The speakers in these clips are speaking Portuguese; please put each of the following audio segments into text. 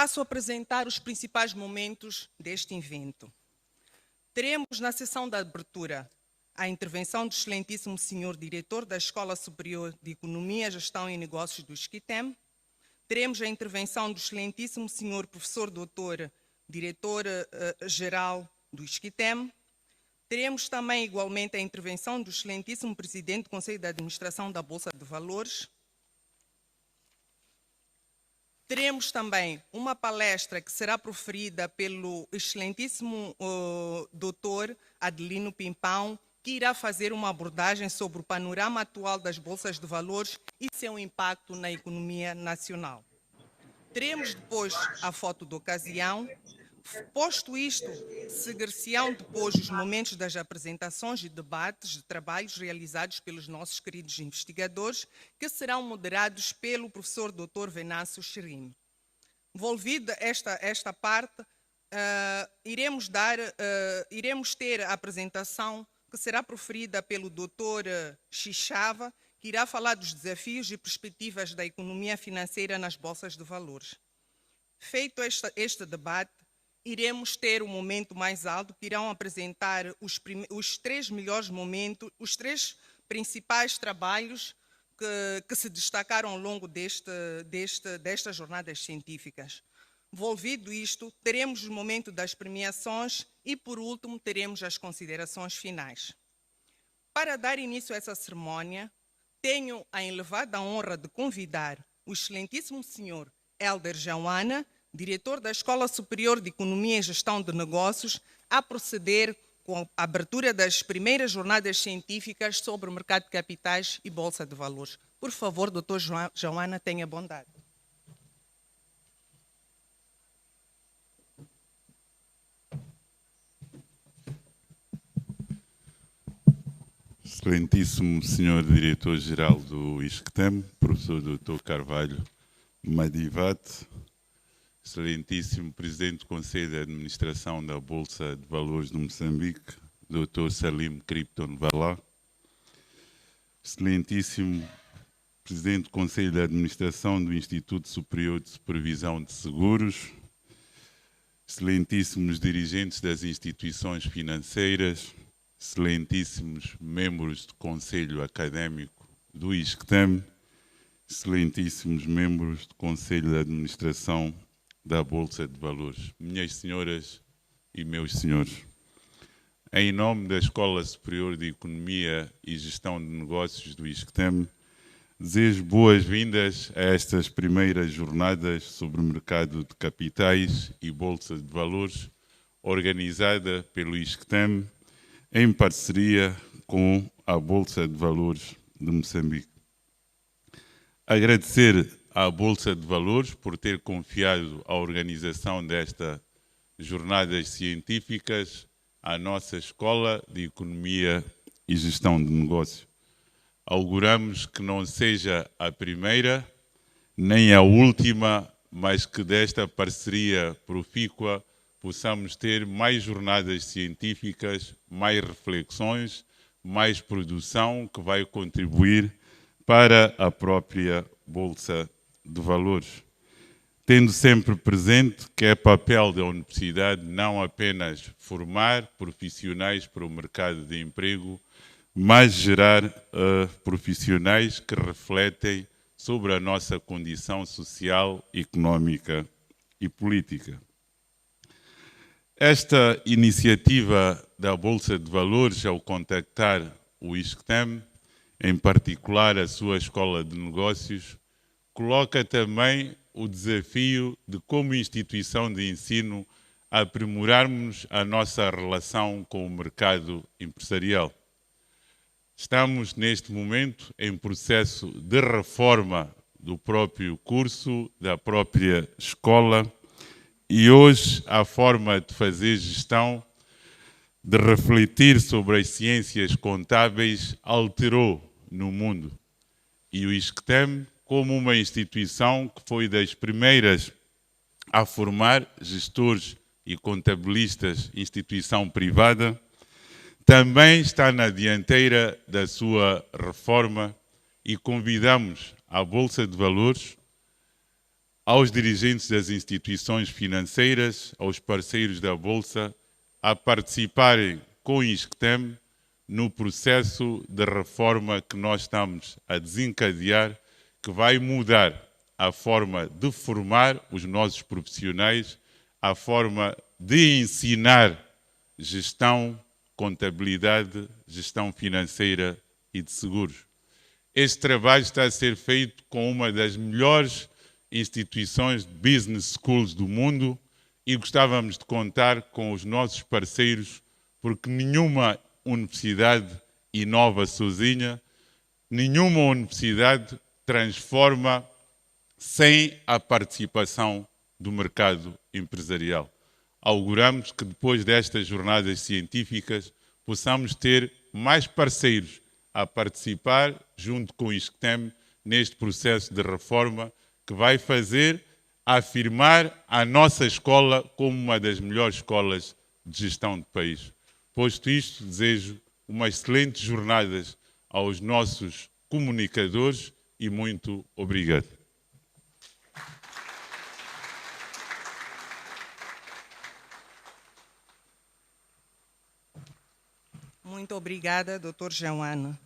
Passo a apresentar os principais momentos deste evento. Teremos na sessão da abertura a intervenção do excelentíssimo senhor diretor da Escola Superior de Economia, Gestão e Negócios do ISCTEM. Teremos a intervenção do excelentíssimo senhor professor doutor diretor-geral do ISCTEM. Teremos também igualmente a intervenção do excelentíssimo presidente do Conselho de Administração da Bolsa de Valores. Teremos também uma palestra que será proferida pelo excelentíssimo doutor Adelino Pimpão, que irá fazer uma abordagem sobre o panorama atual das bolsas de valores e seu impacto na economia nacional. Teremos depois a foto de ocasião. Posto isto, seguir-se-ão depois os momentos das apresentações e debates de trabalhos realizados pelos nossos queridos investigadores, que serão moderados pelo professor Dr. Venâncio Cherime. Envolvida esta parte, iremos ter a apresentação que será proferida pelo Dr. Xixava, que irá falar dos desafios e perspectivas da economia financeira nas bolsas de valores. Feito este debate, iremos ter o momento mais alto, que irão apresentar os três melhores momentos, os três principais trabalhos que se destacaram ao longo destas jornadas científicas. Envolvido isto, teremos o momento das premiações e, por último, teremos as considerações finais. Para dar início a essa cerimónia, tenho a elevada honra de convidar o excelentíssimo senhor Hélder Joana, diretor da Escola Superior de Economia e Gestão de Negócios, a proceder com a abertura das primeiras jornadas científicas sobre o mercado de capitais e bolsa de valores. Por favor, doutor Joana, tenha bondade. Excelentíssimo senhor diretor-geral do ISCTEM, professor Dr. Carvalho Madivat, excelentíssimo presidente do Conselho de Administração da Bolsa de Valores de Moçambique, Dr. Salim Krypton Vala, excelentíssimo presidente do Conselho de Administração do Instituto Superior de Supervisão de Seguros, excelentíssimos dirigentes das instituições financeiras, excelentíssimos membros do Conselho Académico do ISCTEM, excelentíssimos membros do Conselho de Administração da Bolsa de Valores, minhas senhoras e meus senhores. Em nome da Escola Superior de Economia e Gestão de Negócios do ISCTEM, desejo boas-vindas a estas primeiras jornadas sobre o mercado de capitais e Bolsa de Valores, organizada pelo ISCTEM, em parceria com a Bolsa de Valores de Moçambique. Agradecer à Bolsa de Valores por ter confiado a organização destas jornadas científicas à nossa Escola de Economia e Gestão de Negócios. Auguramos que não seja a primeira, nem a última, mas que desta parceria profícua possamos ter mais jornadas científicas, mais reflexões, mais produção que vai contribuir para a própria Bolsa de Valores. Tendo sempre presente que é papel da universidade não apenas formar profissionais para o mercado de emprego, mas gerar profissionais que refletem sobre a nossa condição social, económica e política. Esta iniciativa da Bolsa de Valores, ao contactar o ISCTEM, em particular a sua Escola de Negócios, coloca também o desafio de, como instituição de ensino, aprimorarmos a nossa relação com o mercado empresarial. Estamos, neste momento, em processo de reforma do próprio curso, da própria escola, e hoje a forma de fazer gestão, de refletir sobre as ciências contábeis, alterou no mundo. E o ISCTEM, como uma instituição que foi das primeiras a formar gestores e contabilistas, instituição privada, também está na dianteira da sua reforma e convidamos a Bolsa de Valores aos dirigentes das instituições financeiras, aos parceiros da Bolsa, a participarem com o ISCTEM no processo de reforma que nós estamos a desencadear, que vai mudar a forma de formar os nossos profissionais, a forma de ensinar gestão, contabilidade, gestão financeira e de seguros. Este trabalho está a ser feito com uma das melhores instituições de business schools do mundo e gostávamos de contar com os nossos parceiros, porque nenhuma universidade inova sozinha, nenhuma universidade transforma sem a participação do mercado empresarial. Auguramos que depois destas jornadas científicas possamos ter mais parceiros a participar junto com o ISCTEM neste processo de reforma que vai fazer afirmar a nossa escola como uma das melhores escolas de gestão do país. Posto isto, desejo uma excelente jornada aos nossos comunicadores e muito obrigado. Muito obrigada, Dr. Jauano.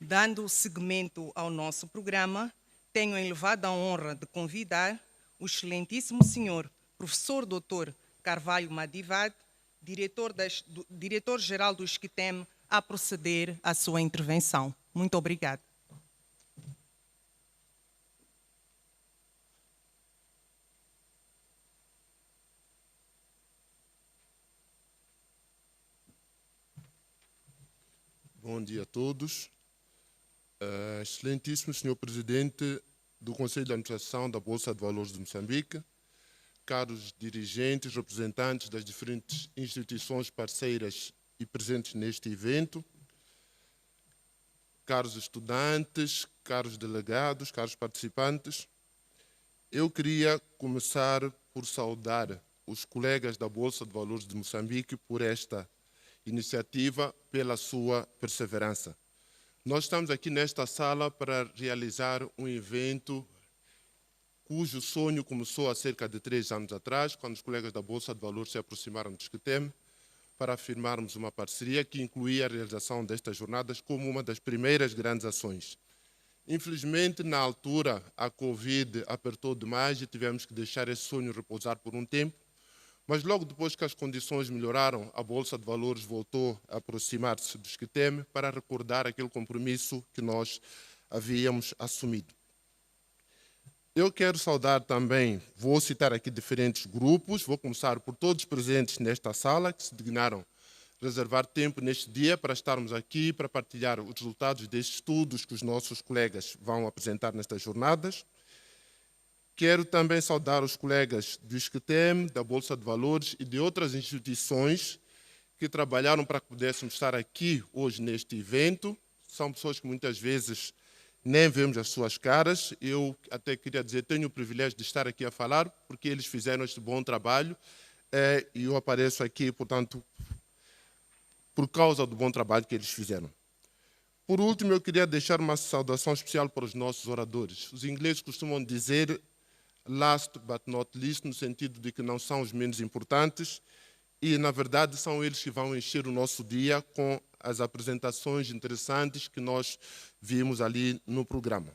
Dando seguimento ao nosso programa, tenho a elevada honra de convidar o excelentíssimo senhor professor Dr. Carvalho Madivad, diretor-geral do ISCTEM, a proceder à sua intervenção. Muito obrigada. Bom dia a todos. Excelentíssimo senhor presidente do Conselho de Administração da Bolsa de Valores de Moçambique, caros dirigentes, representantes das diferentes instituições parceiras e presentes neste evento, caros estudantes, caros delegados, caros participantes, eu queria começar por saudar os colegas da Bolsa de Valores de Moçambique por esta iniciativa, pela sua perseverança. Nós estamos aqui nesta sala para realizar um evento cujo sonho começou há cerca de 3 anos atrás, quando os colegas da Bolsa de Valores se aproximaram do ISCTEM para afirmarmos uma parceria que incluía a realização destas jornadas como uma das primeiras grandes ações. Infelizmente, na altura, a Covid apertou demais e tivemos que deixar esse sonho repousar por um tempo, mas logo depois que as condições melhoraram, a Bolsa de Valores voltou a aproximar-se do ISCTEM para recordar aquele compromisso que nós havíamos assumido. Eu quero saudar também, vou citar aqui diferentes grupos, vou começar por todos presentes nesta sala, que se dignaram reservar tempo neste dia para estarmos aqui, para partilhar os resultados destes estudos que os nossos colegas vão apresentar nestas jornadas. Quero também saudar os colegas do ISCTEM, da Bolsa de Valores e de outras instituições que trabalharam para que pudéssemos estar aqui hoje neste evento. São pessoas que muitas vezes nem vemos as suas caras. Eu até queria dizer, tenho o privilégio de estar aqui a falar, porque eles fizeram este bom trabalho e eu apareço aqui, portanto, por causa do bom trabalho que eles fizeram. Por último, eu queria deixar uma saudação especial para os nossos oradores. Os ingleses costumam dizer last but not least, no sentido de que não são os menos importantes e, na verdade, são eles que vão encher o nosso dia com as apresentações interessantes que nós vimos ali no programa.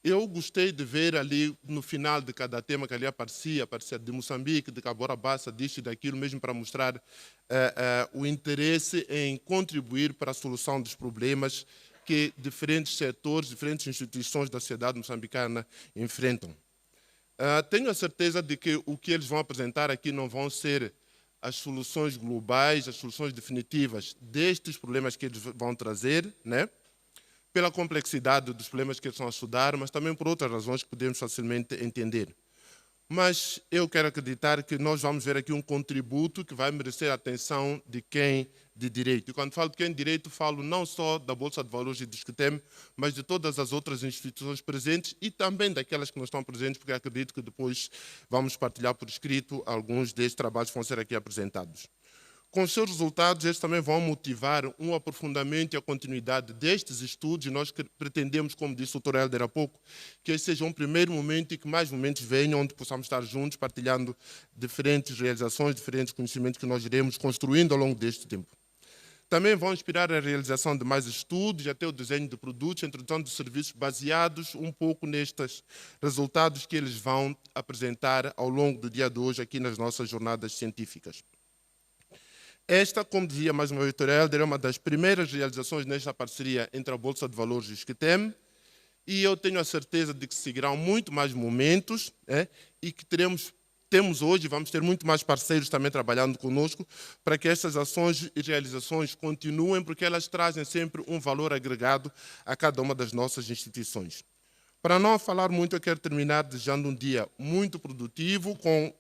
Eu gostei de ver ali, no final de cada tema que ali aparecia de Moçambique, de Cabora Bassa, disto e daquilo, mesmo para mostrar o interesse em contribuir para a solução dos problemas que diferentes setores, diferentes instituições da sociedade moçambicana enfrentam. Tenho a certeza de que o que eles vão apresentar aqui não vão ser as soluções globais, as soluções definitivas destes problemas que eles vão trazer, né? Pela complexidade dos problemas que eles vão estudar, mas também por outras razões que podemos facilmente entender. Mas eu quero acreditar que nós vamos ver aqui um contributo que vai merecer a atenção de quem de direito. E quando falo de quem de direito, falo não só da Bolsa de Valores e do ISCTEM, mas de todas as outras instituições presentes e também daquelas que não estão presentes, porque acredito que depois vamos partilhar por escrito alguns destes trabalhos que vão ser aqui apresentados. Com os seus resultados, eles também vão motivar um aprofundamento e a continuidade destes estudos, e nós pretendemos, como disse o Dr. Helder há pouco, que esse seja um primeiro momento e que mais momentos venham, onde possamos estar juntos, partilhando diferentes realizações, diferentes conhecimentos que nós iremos construindo ao longo deste tempo. Também vão inspirar a realização de mais estudos, até o desenho de produtos, a introdução de serviços baseados um pouco nestes resultados que eles vão apresentar ao longo do dia de hoje aqui nas nossas jornadas científicas. Esta, como dizia mais uma vez o Dr. Helder, é uma das primeiras realizações nesta parceria entre a Bolsa de Valores e o ISCTEM, e eu tenho a certeza de que seguirão muito mais momentos, e que temos hoje, vamos ter muito mais parceiros também trabalhando conosco para que estas ações e realizações continuem, porque elas trazem sempre um valor agregado a cada uma das nossas instituições. Para não falar muito, eu quero terminar desejando um dia muito produtivo, com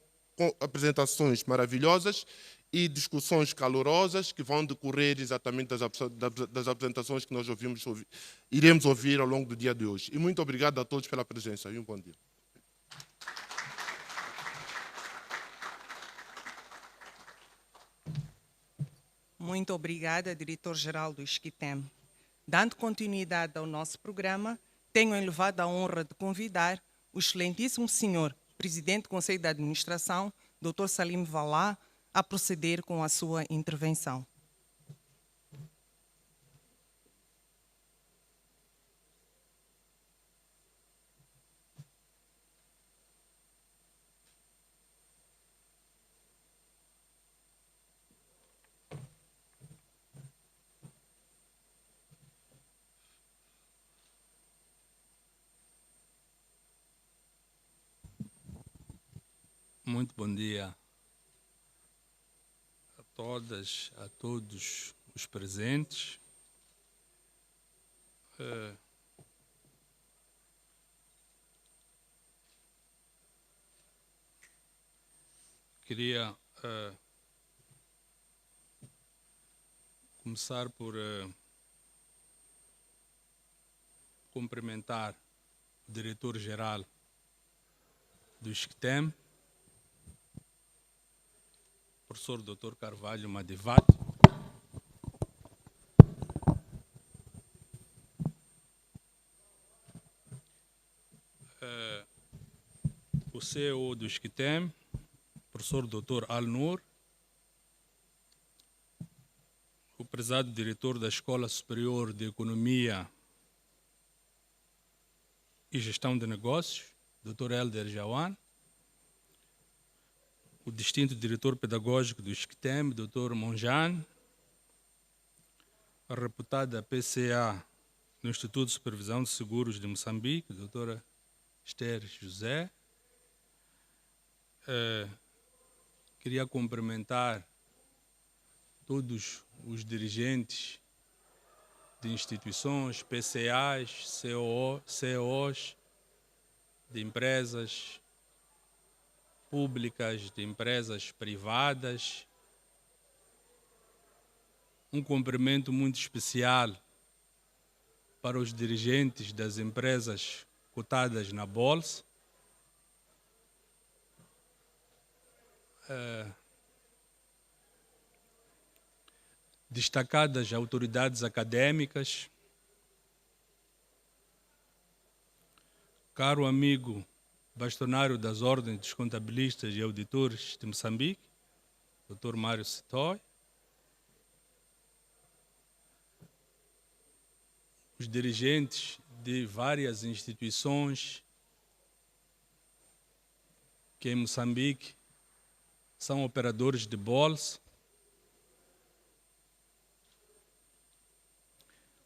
apresentações maravilhosas e discussões calorosas que vão decorrer exatamente das apresentações que nós iremos ouvir ao longo do dia de hoje. E muito obrigado a todos pela presença e um bom dia. Muito obrigada, diretor-geral do ISCTEM. Dando continuidade ao nosso programa, tenho a elevada honra de convidar o excelentíssimo senhor presidente do Conselho de Administração, Dr. Salim Valá, a proceder com a sua intervenção. Muito bom dia a todas, a todos os presentes. Queria começar por cumprimentar o diretor-geral do ISCTEM, professor Dr. Carvalho Madevato, o CEO do ISCTEM, professor Dr. Al-Nur, o prezado diretor da Escola Superior de Economia e Gestão de Negócios, Dr. Helder Jawan, o distinto diretor pedagógico do ISCTEM, Dr. Monjan, a reputada PCA no Instituto de Supervisão de Seguros de Moçambique, Dra. Esther José. Queria cumprimentar todos os dirigentes de instituições, PCAs, CEOs, de empresas públicas, de empresas privadas. Um cumprimento muito especial para os dirigentes das empresas cotadas na Bolsa. Destacadas autoridades acadêmicas, caro amigo bastonário das Ordens dos Contabilistas e Auditores de Moçambique, Dr. Mário Sitoy, os dirigentes de várias instituições que em Moçambique são operadores de bolsa,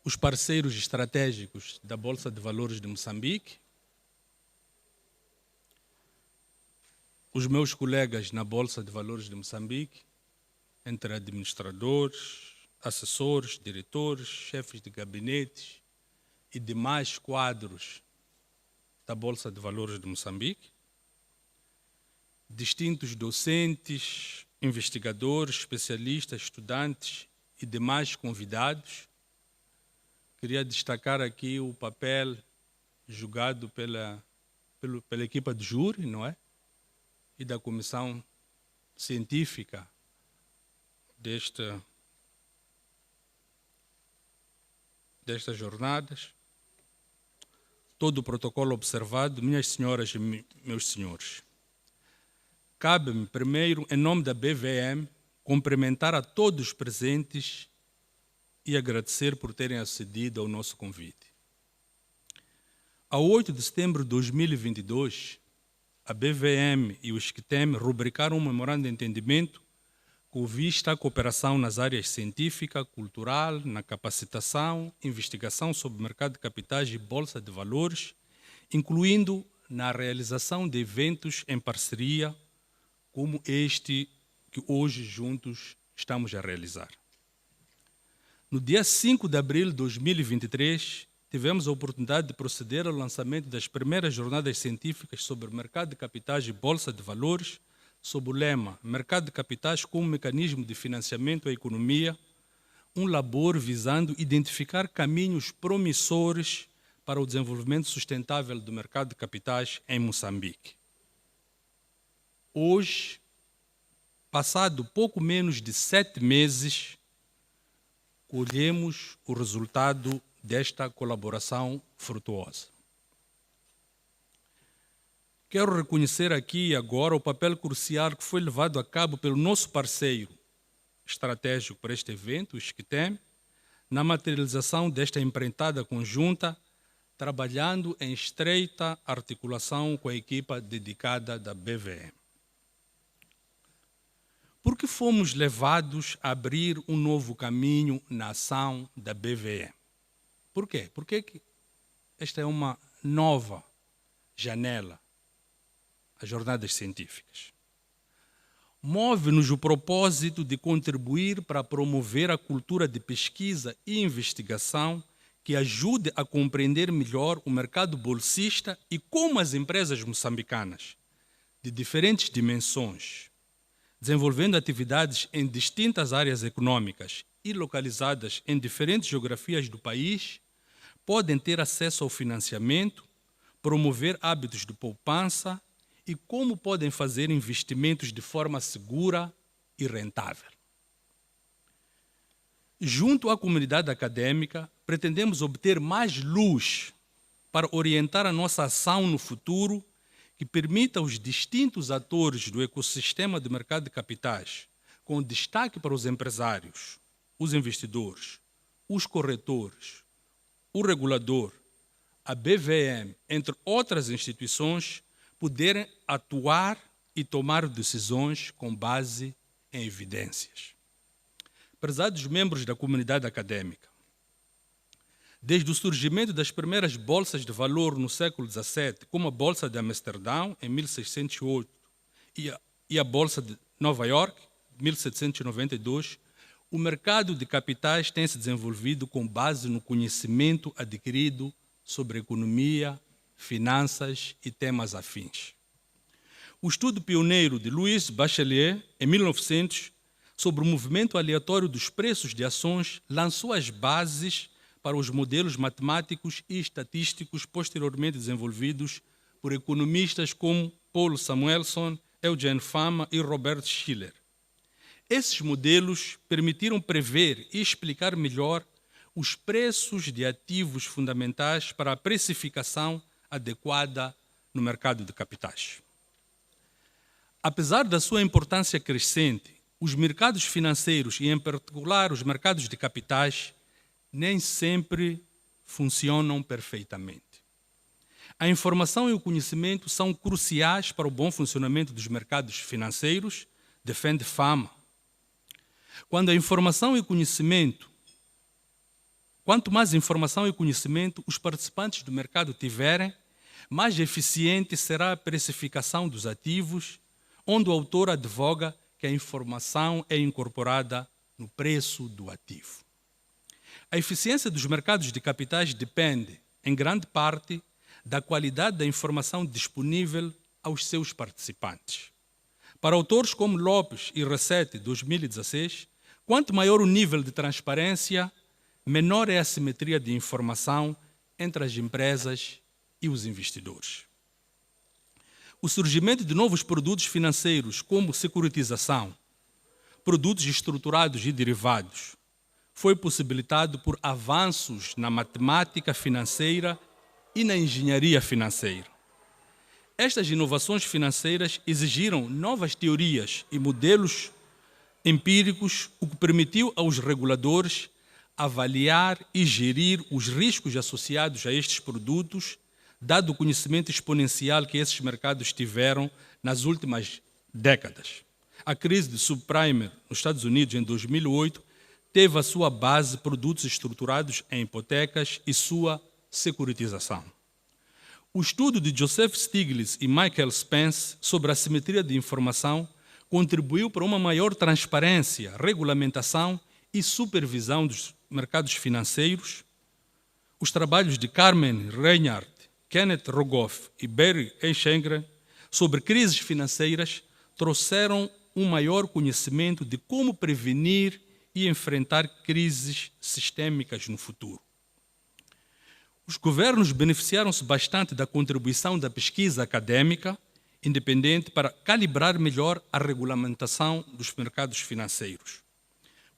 os parceiros estratégicos da Bolsa de Valores de Moçambique, os meus colegas na Bolsa de Valores de Moçambique, entre administradores, assessores, diretores, chefes de gabinetes e demais quadros da Bolsa de Valores de Moçambique, distintos docentes, investigadores, especialistas, estudantes e demais convidados. Queria destacar aqui o papel julgado pela equipa de júri, não é? E da comissão científica destas jornadas, todo o protocolo observado, minhas senhoras e meus senhores. Cabe-me, primeiro, em nome da BVM, cumprimentar a todos os presentes e agradecer por terem acedido ao nosso convite. A 8 de setembro de 2022, a BVM e o ISCTEM rubricaram um memorando de entendimento com vista à cooperação nas áreas científica, cultural, na capacitação, investigação sobre mercado de capitais e bolsa de valores, incluindo na realização de eventos em parceria, como este que hoje juntos estamos a realizar. No dia 5 de abril de 2023, tivemos a oportunidade de proceder ao lançamento das primeiras jornadas científicas sobre mercado de capitais e bolsa de valores, sob o lema Mercado de Capitais como Mecanismo de Financiamento à Economia, um labor visando identificar caminhos promissores para o desenvolvimento sustentável do mercado de capitais em Moçambique. Hoje, passado pouco menos de 7 meses, colhemos o resultado desta colaboração frutuosa. Quero reconhecer aqui e agora o papel crucial que foi levado a cabo pelo nosso parceiro estratégico para este evento, o ISCTEM, na materialização desta empreitada conjunta, trabalhando em estreita articulação com a equipa dedicada da BVM. Por que fomos levados a abrir um novo caminho na ação da BVM? Por quê? Porque esta é uma nova janela às jornadas científicas. Move-nos o propósito de contribuir para promover a cultura de pesquisa e investigação que ajude a compreender melhor o mercado bolsista e como as empresas moçambicanas, de diferentes dimensões, desenvolvendo atividades em distintas áreas econômicas e localizadas em diferentes geografias do país, podem ter acesso ao financiamento, promover hábitos de poupança e como podem fazer investimentos de forma segura e rentável. Junto à comunidade acadêmica, pretendemos obter mais luz para orientar a nossa ação no futuro que permita aos distintos atores do ecossistema do mercado de capitais, com destaque para os empresários, os investidores, os corretores, o regulador, a BVM, entre outras instituições, poderem atuar e tomar decisões com base em evidências. Prezados membros da comunidade acadêmica, desde o surgimento das primeiras bolsas de valor no século XVII, como a Bolsa de Amsterdão, em 1608, e a Bolsa de Nova York, 1792, o mercado de capitais tem se desenvolvido com base no conhecimento adquirido sobre economia, finanças e temas afins. O estudo pioneiro de Louis Bachelier, em 1900, sobre o movimento aleatório dos preços de ações, lançou as bases para os modelos matemáticos e estatísticos posteriormente desenvolvidos por economistas como Paul Samuelson, Eugene Fama e Robert Shiller. Esses modelos permitiram prever e explicar melhor os preços de ativos fundamentais para a precificação adequada no mercado de capitais. Apesar da sua importância crescente, os mercados financeiros, e em particular os mercados de capitais, nem sempre funcionam perfeitamente. A informação e o conhecimento são cruciais para o bom funcionamento dos mercados financeiros, defende Fama. Quanto mais informação e conhecimento os participantes do mercado tiverem, mais eficiente será a precificação dos ativos, onde o autor advoga que a informação é incorporada no preço do ativo. A eficiência dos mercados de capitais depende, em grande parte, da qualidade da informação disponível aos seus participantes. Para autores como Lopes e Rossetti, 2016, quanto maior o nível de transparência, menor é a simetria de informação entre as empresas e os investidores. O surgimento de novos produtos financeiros, como securitização, produtos estruturados e derivados foi possibilitado por avanços na matemática financeira e na engenharia financeira. Estas inovações financeiras exigiram novas teorias e modelos empíricos, o que permitiu aos reguladores avaliar e gerir os riscos associados a estes produtos, dado o conhecimento exponencial que esses mercados tiveram nas últimas décadas. A crise de subprime nos Estados Unidos em 2008 teve a sua base produtos estruturados em hipotecas e sua securitização. O estudo de Joseph Stiglitz e Michael Spence sobre a assimetria de informação contribuiu para uma maior transparência, regulamentação e supervisão dos mercados financeiros. Os trabalhos de Carmen Reinhardt, Kenneth Rogoff e Barry Eschenegger sobre crises financeiras trouxeram um maior conhecimento de como prevenir e enfrentar crises sistêmicas no futuro. Os governos beneficiaram-se bastante da contribuição da pesquisa acadêmica independente para calibrar melhor a regulamentação dos mercados financeiros,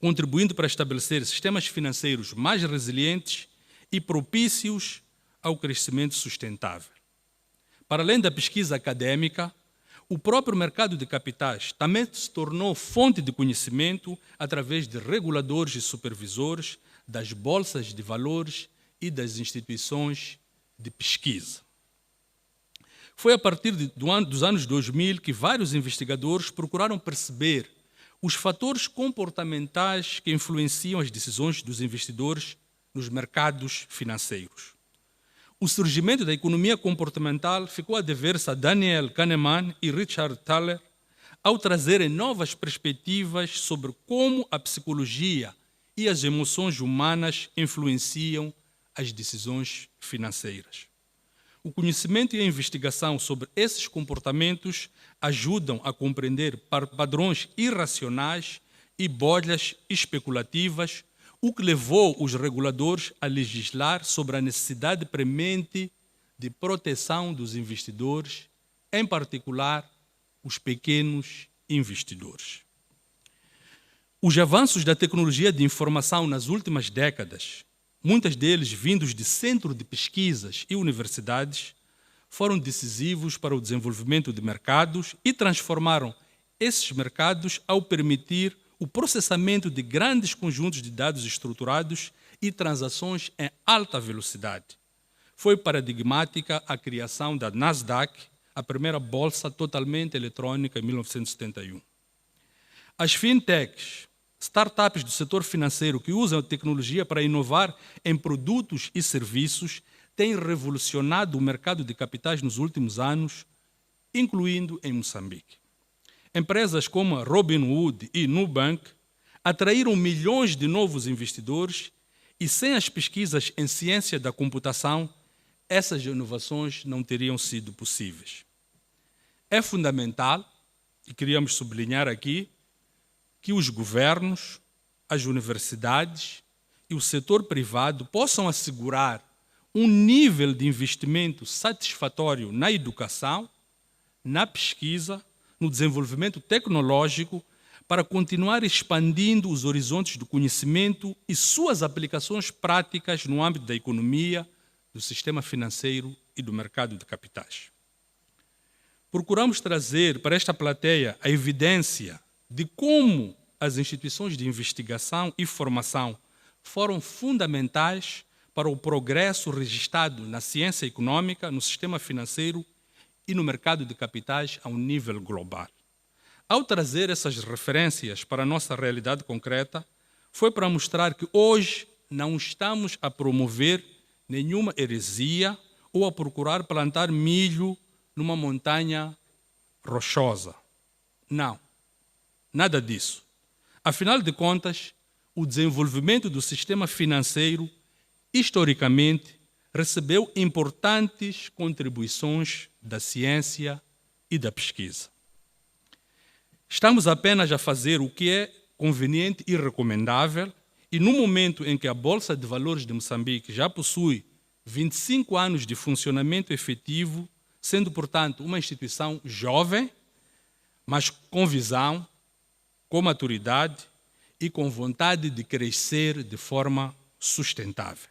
contribuindo para estabelecer sistemas financeiros mais resilientes e propícios ao crescimento sustentável. Para além da pesquisa acadêmica, o próprio mercado de capitais também se tornou fonte de conhecimento através de reguladores e supervisores, das bolsas de valores e das instituições de pesquisa. Foi a partir dos anos 2000 que vários investigadores procuraram perceber os fatores comportamentais que influenciam as decisões dos investidores nos mercados financeiros. O surgimento da economia comportamental ficou a dever-se a Daniel Kahneman e Richard Thaler ao trazerem novas perspectivas sobre como a psicologia e as emoções humanas influenciam as decisões financeiras. O conhecimento e a investigação sobre esses comportamentos ajudam a compreender padrões irracionais e bolhas especulativas, o que levou os reguladores a legislar sobre a necessidade premente de proteção dos investidores, em particular os pequenos investidores. Os avanços da tecnologia de informação nas últimas décadas, muitos deles vindos de centros de pesquisas e universidades, foram decisivos para o desenvolvimento de mercados e transformaram esses mercados ao permitir o processamento de grandes conjuntos de dados estruturados e transações em alta velocidade. Foi paradigmática a criação da Nasdaq, a primeira bolsa totalmente eletrônica em 1971. As fintechs, startups do setor financeiro que usam a tecnologia para inovar em produtos e serviços, têm revolucionado o mercado de capitais nos últimos anos, incluindo em Moçambique. Empresas como a Robinhood e Nubank atraíram milhões de novos investidores e, sem as pesquisas em ciência da computação, essas inovações não teriam sido possíveis. É fundamental, e queríamos sublinhar aqui, que os governos, as universidades e o setor privado possam assegurar um nível de investimento satisfatório na educação, na pesquisa, no desenvolvimento tecnológico, para continuar expandindo os horizontes do conhecimento e suas aplicações práticas no âmbito da economia, do sistema financeiro e do mercado de capitais. Procuramos trazer para esta plateia a evidência de como as instituições de investigação e formação foram fundamentais para o progresso registrado na ciência econômica, no sistema financeiro e no mercado de capitais a um nível global. Ao trazer essas referências para a nossa realidade concreta, foi para mostrar que hoje não estamos a promover nenhuma heresia ou a procurar plantar milho numa montanha rochosa. Não, nada disso. Afinal de contas, o desenvolvimento do sistema financeiro, historicamente, recebeu importantes contribuições da ciência e da pesquisa. Estamos apenas a fazer o que é conveniente e recomendável, e no momento em que a Bolsa de Valores de Moçambique já possui 25 anos de funcionamento efetivo, sendo, portanto, uma instituição jovem, mas com visão, com maturidade e com vontade de crescer de forma sustentável.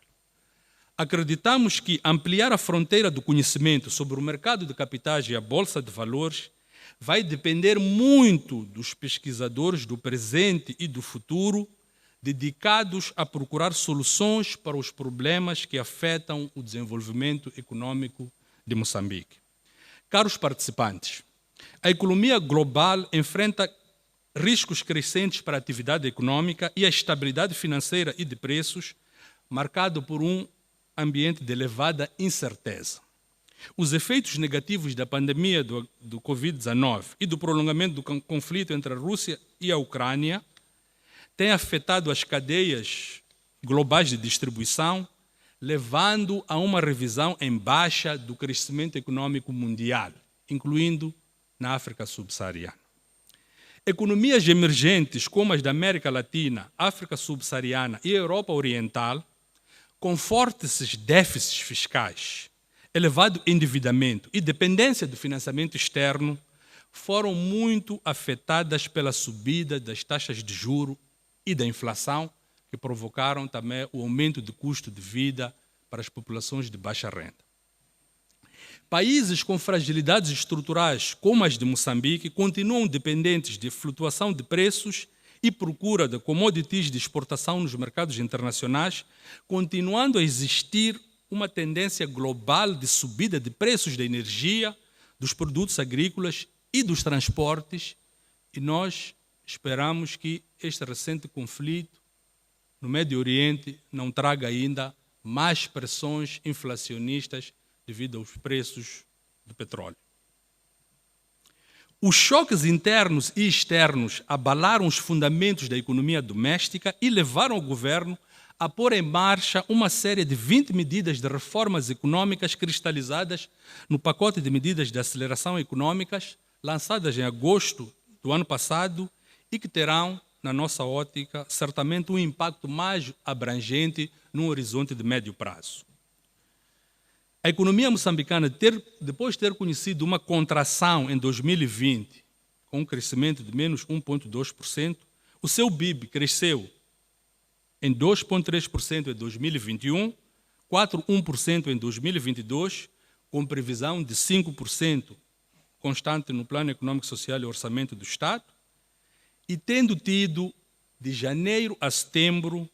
Acreditamos que ampliar a fronteira do conhecimento sobre o mercado de capitais e a Bolsa de Valores vai depender muito dos pesquisadores do presente e do futuro, dedicados a procurar soluções para os problemas que afetam o desenvolvimento econômico de Moçambique. Caros participantes, a economia global enfrenta riscos crescentes para a atividade econômica e a estabilidade financeira e de preços, marcado por um ambiente de elevada incerteza. Os efeitos negativos da pandemia do Covid-19 e do prolongamento do conflito entre a Rússia e a Ucrânia têm afetado as cadeias globais de distribuição, levando a uma revisão em baixa do crescimento econômico mundial, incluindo na África subsaariana. Economias emergentes como as da América Latina, África subsaariana e Europa Oriental, com fortes déficits fiscais, elevado endividamento e dependência do financiamento externo, foram muito afetadas pela subida das taxas de juros e da inflação, que provocaram também o aumento do custo de vida para as populações de baixa renda. Países com fragilidades estruturais, como as de Moçambique, continuam dependentes de flutuação de preços e procura de commodities de exportação nos mercados internacionais, continuando a existir uma tendência global de subida de preços da energia, dos produtos agrícolas e dos transportes, e nós esperamos que este recente conflito no Médio Oriente não traga ainda mais pressões inflacionistas devido aos preços do petróleo. Os choques internos e externos abalaram os fundamentos da economia doméstica e levaram o governo a pôr em marcha uma série de 20 medidas de reformas econômicas cristalizadas no pacote de medidas de aceleração econômicas lançadas em agosto do ano passado e que terão, na nossa ótica, certamente um impacto mais abrangente num horizonte de médio prazo. A economia moçambicana, depois de ter conhecido uma contração em 2020, com um crescimento de menos 1,2%, o seu PIB cresceu em 2,3% em 2021, 4,1% em 2022, com previsão de 5% constante no Plano Econômico, Social e Orçamento do Estado, e tendo tido, de janeiro a setembro,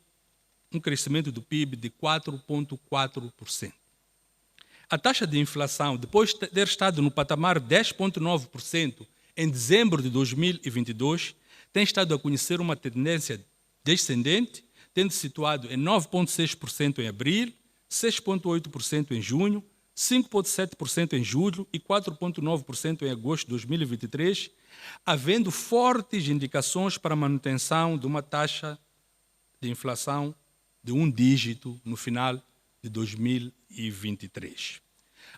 um crescimento do PIB de 4,4%. A taxa de inflação, depois de ter estado no patamar 10,9% em dezembro de 2022, tem estado a conhecer uma tendência descendente, tendo situado em 9,6% em abril, 6,8% em junho, 5,7% em julho e 4,9% em agosto de 2023, havendo fortes indicações para a manutenção de uma taxa de inflação de um dígito no final de 2023.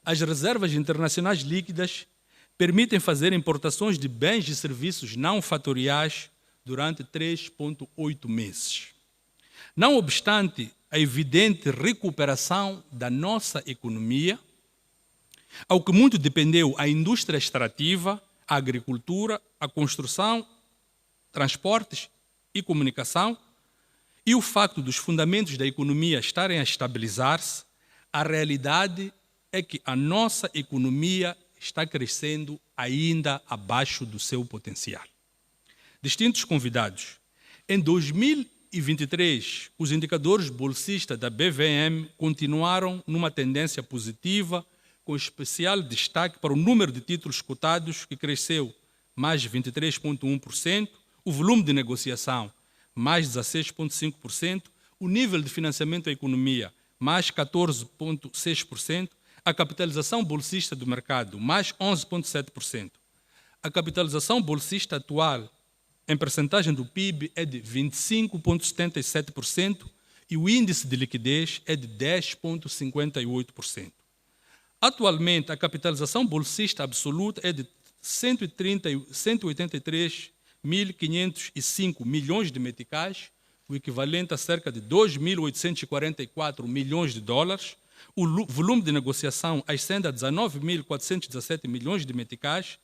As reservas internacionais líquidas permitem fazer importações de bens e serviços não fatoriais durante 3,8 meses. Não obstante a evidente recuperação da nossa economia, ao que muito dependeu a indústria extrativa, a agricultura, a construção, transportes e comunicação, e o facto dos fundamentos da economia estarem a estabilizar-se, a realidade é que a nossa economia está crescendo ainda abaixo do seu potencial. Distintos convidados, em 2023, os indicadores bolsistas da BVM continuaram numa tendência positiva, com especial destaque para o número de títulos cotados, que cresceu mais de 23,1%, o volume de negociação, mais 16,5%, o nível de financiamento à economia, mais 14,6%, a capitalização bolsista do mercado, mais 11,7%. A capitalização bolsista atual, em percentagem do PIB, é de 25,77% e o índice de liquidez é de 10,58%. Atualmente, a capitalização bolsista absoluta é de 183.505 milhões de meticais, o equivalente a cerca de 2.844 milhões de dólares. O volume de negociação ascende a 19.417 milhões de meticais.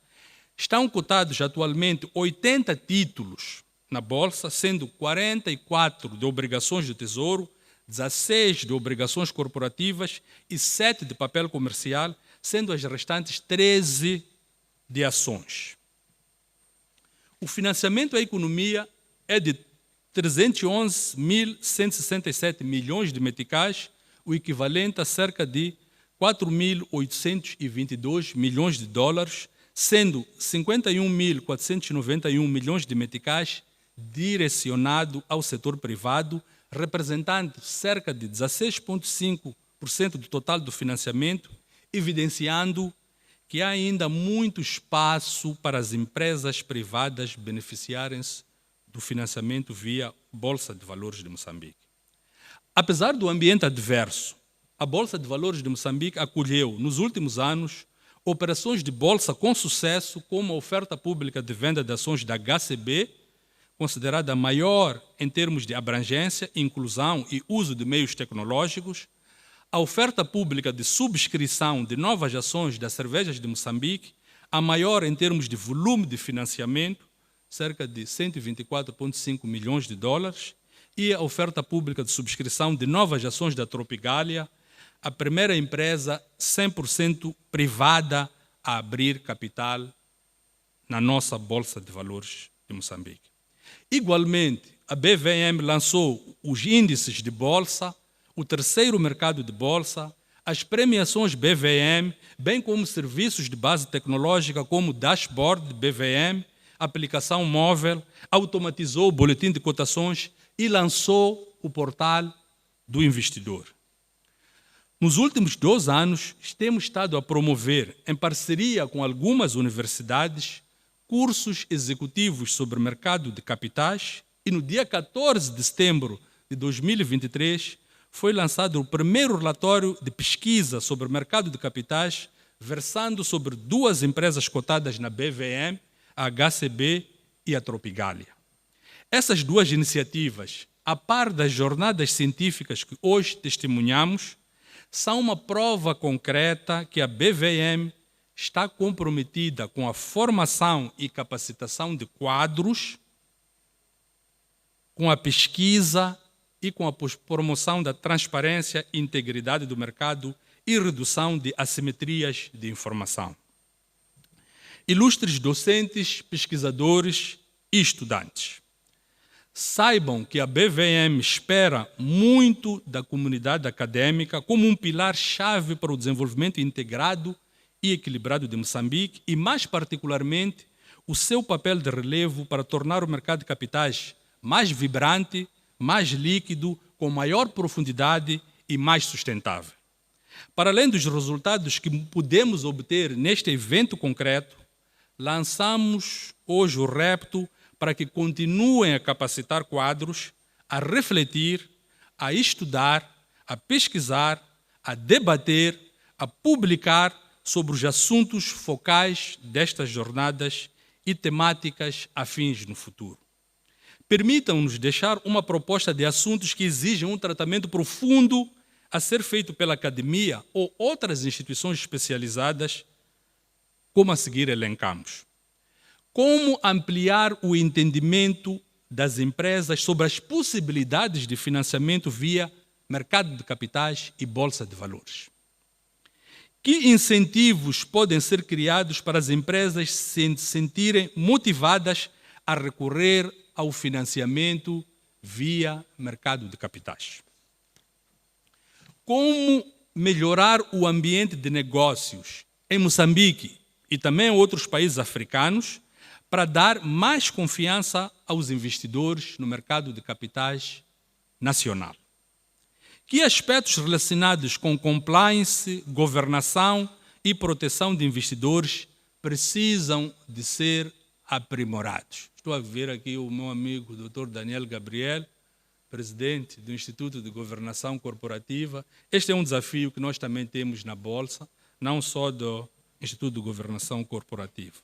Estão cotados atualmente 80 títulos na Bolsa, sendo 44 de obrigações do Tesouro, 16 de obrigações corporativas e 7 de papel comercial, sendo as restantes 13 de ações. O financiamento à economia é de 311.167 milhões de meticais, o equivalente a cerca de 4.822 milhões de dólares, sendo 51.491 milhões de meticais direcionado ao setor privado, representando cerca de 16,5% do total do financiamento, evidenciando que há ainda muito espaço para as empresas privadas beneficiarem-se do financiamento via Bolsa de Valores de Moçambique. Apesar do ambiente adverso, a Bolsa de Valores de Moçambique acolheu, nos últimos anos, operações de bolsa com sucesso, como a oferta pública de venda de ações da HCB, considerada a maior em termos de abrangência, inclusão e uso de meios tecnológicos, a oferta pública de subscrição de novas ações das cervejas de Moçambique, a maior em termos de volume de financiamento, cerca de 124,5 milhões de dólares, e a oferta pública de subscrição de novas ações da Tropigália, a primeira empresa 100% privada a abrir capital na nossa Bolsa de Valores de Moçambique. Igualmente, a BVM lançou os índices de bolsa, o terceiro mercado de bolsa, as premiações BVM, bem como serviços de base tecnológica como Dashboard BVM, aplicação móvel, automatizou o boletim de cotações e lançou o portal do investidor. Nos últimos 2 anos, temos estado a promover, em parceria com algumas universidades, cursos executivos sobre mercado de capitais e no dia 14 de setembro de 2023 foi lançado o primeiro relatório de pesquisa sobre mercado de capitais, versando sobre 2 empresas cotadas na BVM, a HCB e a Tropigália. Essas 2 iniciativas, a par das jornadas científicas que hoje testemunhamos, são uma prova concreta que a BVM está comprometida com a formação e capacitação de quadros, com a pesquisa e com a promoção da transparência e integridade do mercado e redução de assimetrias de informação. Ilustres docentes, pesquisadores e estudantes, saibam que a BVM espera muito da comunidade acadêmica como um pilar-chave para o desenvolvimento integrado e equilibrado de Moçambique e, mais particularmente, o seu papel de relevo para tornar o mercado de capitais mais vibrante, mais líquido, com maior profundidade e mais sustentável. Para além dos resultados que podemos obter neste evento concreto, lançamos hoje o repto para que continuem a capacitar quadros, a refletir, a estudar, a pesquisar, a debater, a publicar sobre os assuntos focais destas jornadas e temáticas afins no futuro. Permitam-nos deixar uma proposta de assuntos que exigem um tratamento profundo a ser feito pela academia ou outras instituições especializadas, como a seguir elencamos. Como ampliar o entendimento das empresas sobre as possibilidades de financiamento via mercado de capitais e bolsa de valores? Que incentivos podem ser criados para as empresas se sentirem motivadas a recorrer ao financiamento via mercado de capitais? Como melhorar o ambiente de negócios em Moçambique e também em outros países africanos para dar mais confiança aos investidores no mercado de capitais nacional? Que aspectos relacionados com compliance, governação e proteção de investidores precisam de ser aprimorados? Estou a ver aqui o meu amigo Dr. Daniel Gabriel, presidente do Instituto de Governação Corporativa. Este é um desafio que nós também temos na Bolsa, não só do Instituto de Governação Corporativa.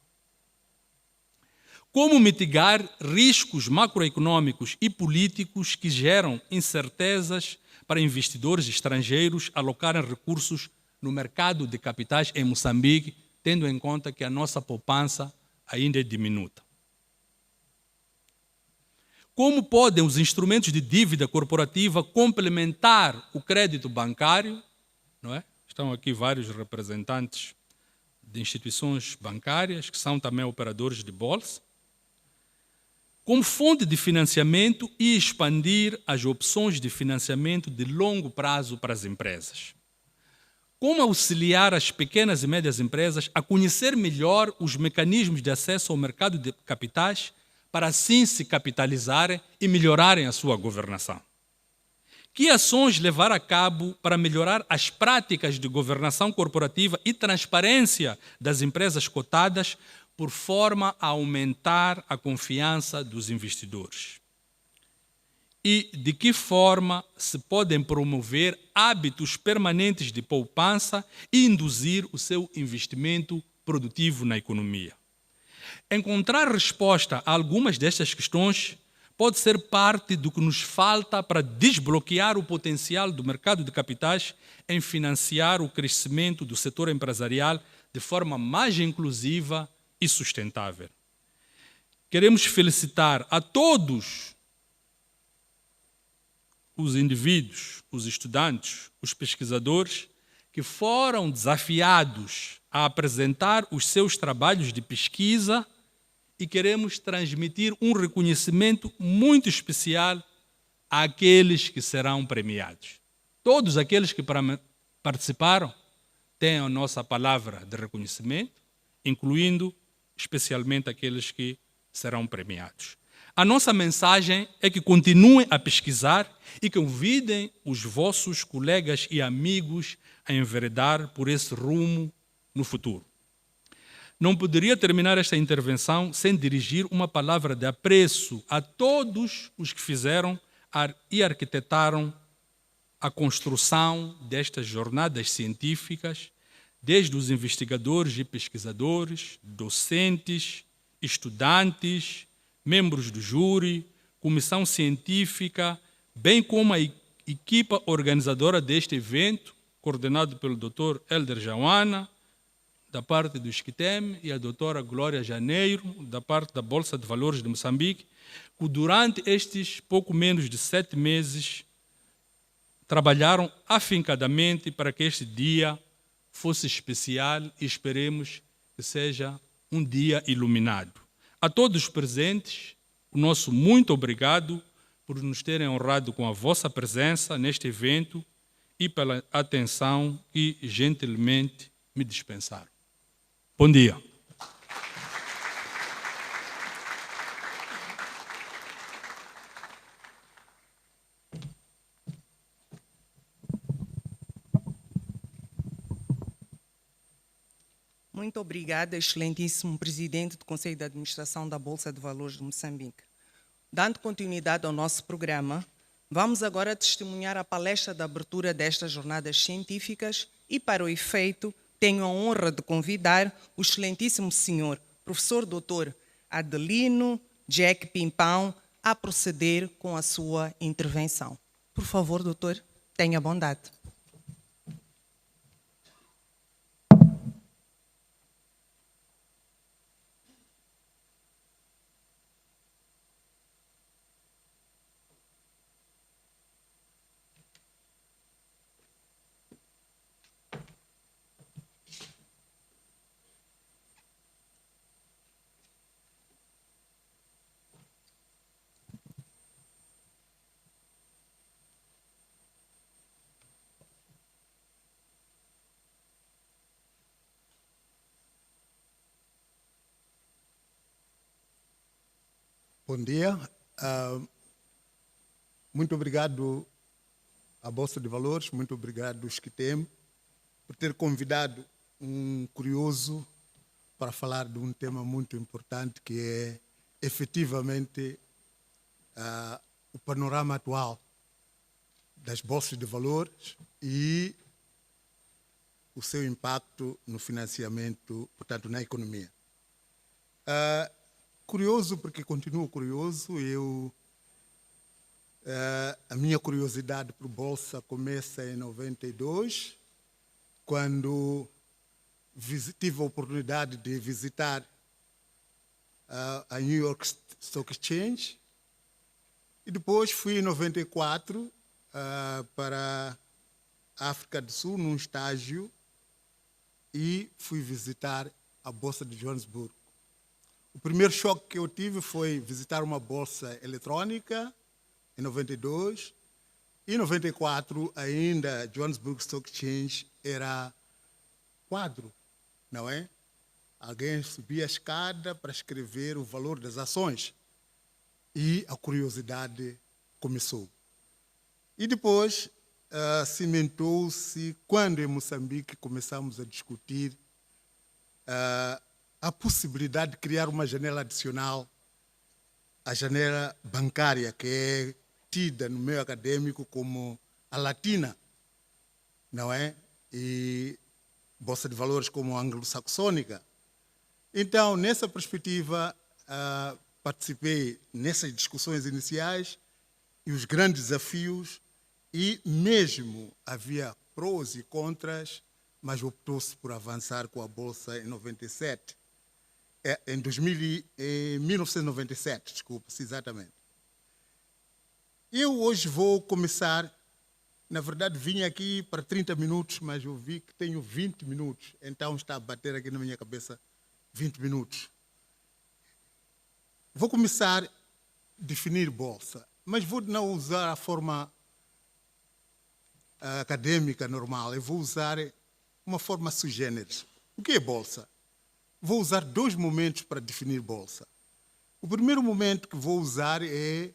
Como mitigar riscos macroeconômicos e políticos que geram incertezas para investidores estrangeiros alocarem recursos no mercado de capitais em Moçambique, tendo em conta que a nossa poupança ainda é diminuta? como podem os instrumentos de dívida corporativa complementar o crédito bancário, não é? Estão aqui vários representantes de instituições bancárias, que são também operadores de bolsa, como fonte de financiamento e expandir as opções de financiamento de longo prazo para as empresas. Como auxiliar as pequenas e médias empresas a conhecer melhor os mecanismos de acesso ao mercado de capitais para assim se capitalizarem e melhorarem a sua governação. Que ações levar a cabo para melhorar as práticas de governação corporativa e transparência das empresas cotadas, por forma a aumentar a confiança dos investidores? E de que forma se podem promover hábitos permanentes de poupança e induzir o seu investimento produtivo na economia? Encontrar resposta a algumas destas questões pode ser parte do que nos falta para desbloquear o potencial do mercado de capitais em financiar o crescimento do setor empresarial de forma mais inclusiva e sustentável. Queremos felicitar a todos os indivíduos, os estudantes, os pesquisadores que foram desafiados a apresentar os seus trabalhos de pesquisa e queremos transmitir um reconhecimento muito especial àqueles que serão premiados. Todos aqueles que participaram têm a nossa palavra de reconhecimento, incluindo especialmente aqueles que serão premiados. A nossa mensagem é que continuem a pesquisar e convidem os vossos colegas e amigos a enveredar por esse rumo no futuro. Não poderia terminar esta intervenção sem dirigir uma palavra de apreço a todos os que fizeram e arquitetaram a construção destas jornadas científicas, desde os investigadores e pesquisadores, docentes, estudantes, membros do júri, comissão científica, bem como a equipa organizadora deste evento, coordenado pelo Dr. Helder Jauana, da parte do ISCTEM, e a doutora Glória Janeiro, da parte da Bolsa de Valores de Moçambique, que durante estes pouco menos de 7 meses trabalharam afincadamente para que este dia fosse especial e esperemos que seja um dia iluminado. A todos os presentes, o nosso muito obrigado por nos terem honrado com a vossa presença neste evento e pela atenção que gentilmente me dispensaram. Bom dia. Muito obrigada, excelentíssimo presidente do Conselho de Administração da Bolsa de Valores de Moçambique. Dando continuidade ao nosso programa, vamos agora testemunhar a palestra de abertura destas jornadas científicas e, para o efeito, tenho a honra de convidar o excelentíssimo senhor professor Dr. Adelino Jack Pimpão a proceder com a sua intervenção. Por favor, doutor, tenha bondade. Bom dia. Muito obrigado à Bolsa de Valores, muito obrigado ao ISCTEM por ter convidado um curioso para falar de um tema muito importante que é efetivamente o panorama atual das bolsas de valores e o seu impacto no financiamento, portanto, na economia. Curioso, porque continuo curioso. A minha curiosidade por bolsa começa em 92, quando tive a oportunidade de visitar a New York Stock Exchange E depois fui em 94 para a África do Sul, num estágio, e fui visitar a Bolsa de Joanesburgo. O primeiro choque que eu tive foi visitar uma bolsa eletrônica, em 92, e em 94 ainda Johannesburg Stock Exchange era quadro, não é? Alguém subia a escada para escrever o valor das ações e a curiosidade começou. E depois cimentou-se quando em Moçambique começamos a discutir a possibilidade de criar uma janela adicional, a janela bancária, que é tida no meio acadêmico como a latina, não é? E Bolsa de Valores como a anglo-saxônica. Então, nessa perspectiva, participei nessas discussões iniciais e os grandes desafios, e mesmo havia prós e contras, mas optou-se por avançar com a Bolsa em 97. Em 1997, desculpa-se, exatamente. Eu hoje vou começar, na verdade vim aqui para 30 minutos, mas eu vi que tenho 20 minutos, então está a bater aqui na minha cabeça 20 minutos. Vou começar a definir Bolsa, mas vou não usar a forma acadêmica normal, eu vou usar uma forma sui generis. O que é Bolsa? Vou usar 2 momentos para definir Bolsa. O primeiro momento que vou usar é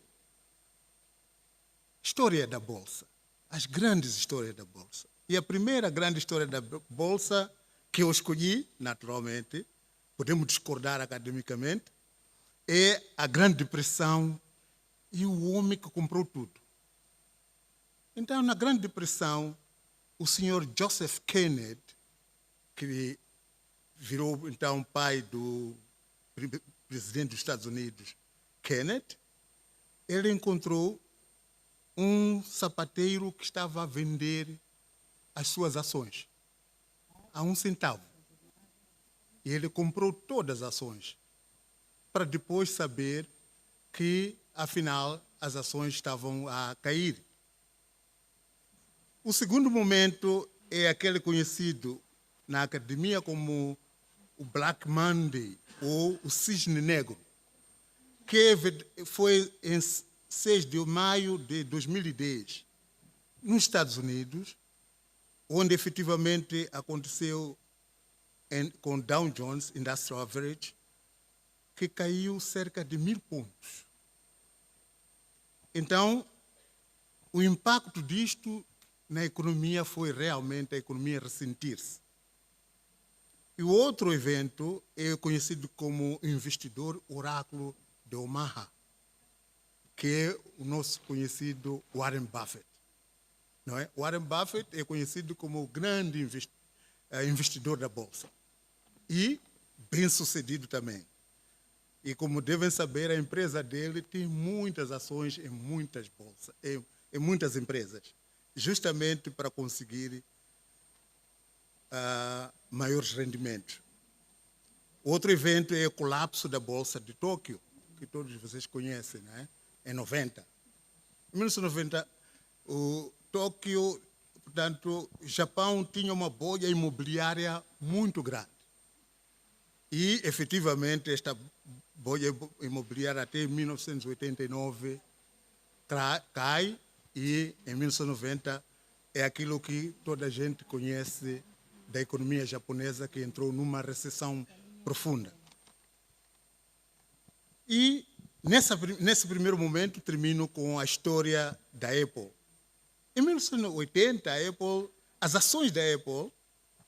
história da Bolsa, as grandes histórias da Bolsa. E a primeira grande história da Bolsa que eu escolhi, naturalmente, podemos discordar academicamente, é a Grande Depressão e o homem que comprou tudo. Então, na Grande Depressão, o senhor Joseph Kennedy, que virou então pai do presidente dos Estados Unidos, Kennedy, ele encontrou um sapateiro que estava a vender as suas ações a 1 centavo. E ele comprou todas as ações, para depois saber que, afinal, as ações estavam a cair. O segundo momento é aquele conhecido na academia como o Black Monday, ou o Cisne Negro, que foi em 6 de maio de 2010, nos Estados Unidos, onde efetivamente aconteceu com Dow Jones Industrial Average, que caiu cerca de 1000 pontos. Então, o impacto disto na economia foi realmente a economia ressentir-se. E o outro evento é conhecido como o investidor oráculo de Omaha, que é o nosso conhecido Warren Buffett. Não é? Warren Buffett é conhecido como o grande investidor da Bolsa e bem-sucedido também. E como devem saber, a empresa dele tem muitas ações em muitas bolsas, em muitas empresas, justamente para conseguir maiores rendimentos. Outro evento é o colapso da Bolsa de Tóquio, que todos vocês conhecem, né? Em 90. Em 1990, o Tóquio, portanto, o Japão tinha uma bolha imobiliária muito grande. E, efetivamente, esta bolha imobiliária até 1989 cai, e em 1990 é aquilo que toda a gente conhece da economia japonesa, que entrou numa recessão profunda. E nesse primeiro momento termino com a história da Apple. Em 1980, as ações da Apple,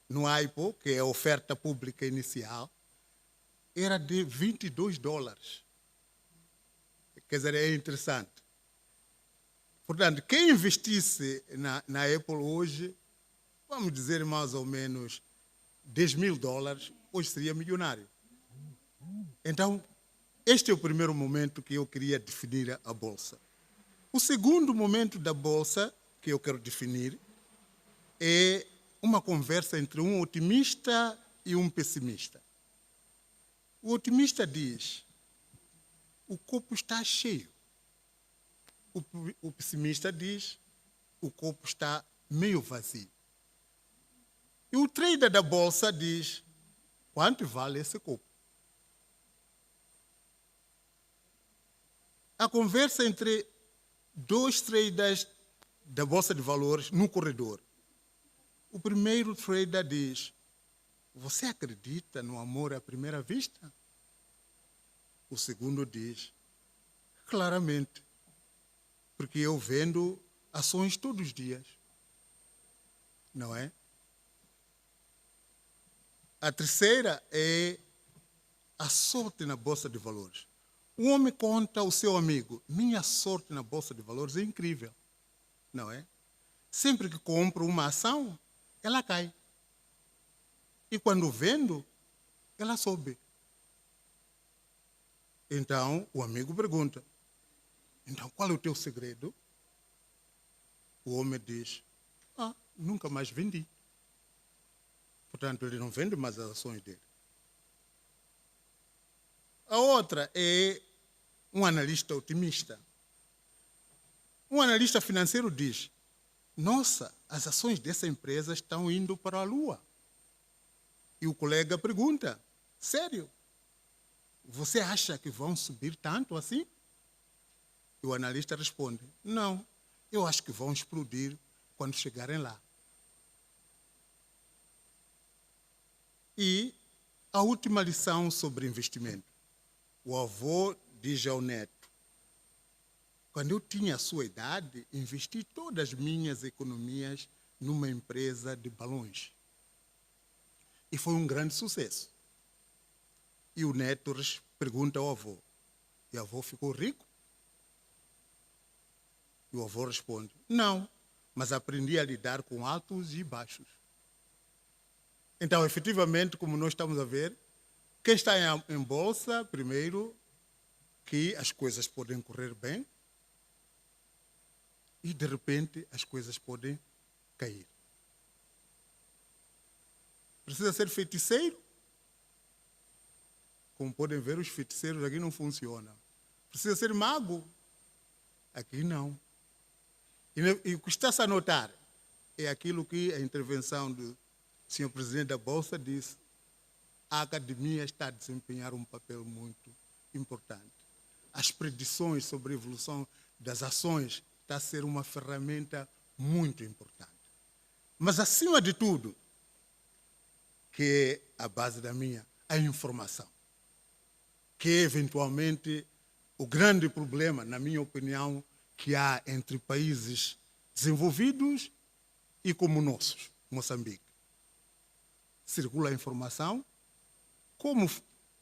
no IPO, que é a oferta pública inicial, era de $22. Quer dizer, é interessante. Portanto, quem investisse na Apple hoje, vamos dizer mais ou menos $10.000, hoje seria milionário. Então, este é o primeiro momento que eu queria definir a Bolsa. O segundo momento da Bolsa que eu quero definir é uma conversa entre um otimista e um pessimista. O otimista diz: o copo está cheio. O pessimista diz o copo está meio vazio. E o trader da bolsa diz quanto vale esse copo. A conversa entre dois traders da bolsa de valores no corredor. O primeiro trader diz: você acredita no amor à primeira vista? O segundo diz: claramente, porque eu vendo ações todos os dias. Não é? A terceira é a sorte na bolsa de valores. Um homem conta ao seu amigo: minha sorte na bolsa de valores é incrível. Não é? Sempre que compro uma ação, ela cai. E quando vendo, ela sobe. Então, o amigo pergunta: então, qual é o teu segredo? O homem diz: nunca mais vendi. Portanto, ele não vende mais as ações dele. A outra é um analista otimista. Um analista financeiro diz: nossa, as ações dessa empresa estão indo para a lua. E o colega pergunta: sério? Você acha que vão subir tanto assim? E o analista responde: não, eu acho que vão explodir quando chegarem lá. E a última lição sobre investimento. O avô diz ao neto: quando eu tinha a sua idade, investi todas as minhas economias numa empresa de balões. E foi um grande sucesso. E o neto pergunta ao avô: e o avô ficou rico? E o avô responde: não, mas aprendi a lidar com altos e baixos. Então, efetivamente, como nós estamos a ver, quem está em bolsa, primeiro, que as coisas podem correr bem e, de repente, as coisas podem cair. Precisa ser feiticeiro? Como podem ver, os feiticeiros aqui não funcionam. Precisa ser mago? Aqui não. E o que está-se a notar é aquilo que a intervenção do senhor presidente da Bolsa disse: a academia está a desempenhar um papel muito importante. As predições sobre a evolução das ações está a ser uma ferramenta muito importante. Mas, acima de tudo, que é a base da minha, a informação. Que é, eventualmente, o grande problema, na minha opinião, que há entre países desenvolvidos e como nossos, Moçambique. Circula a informação. Como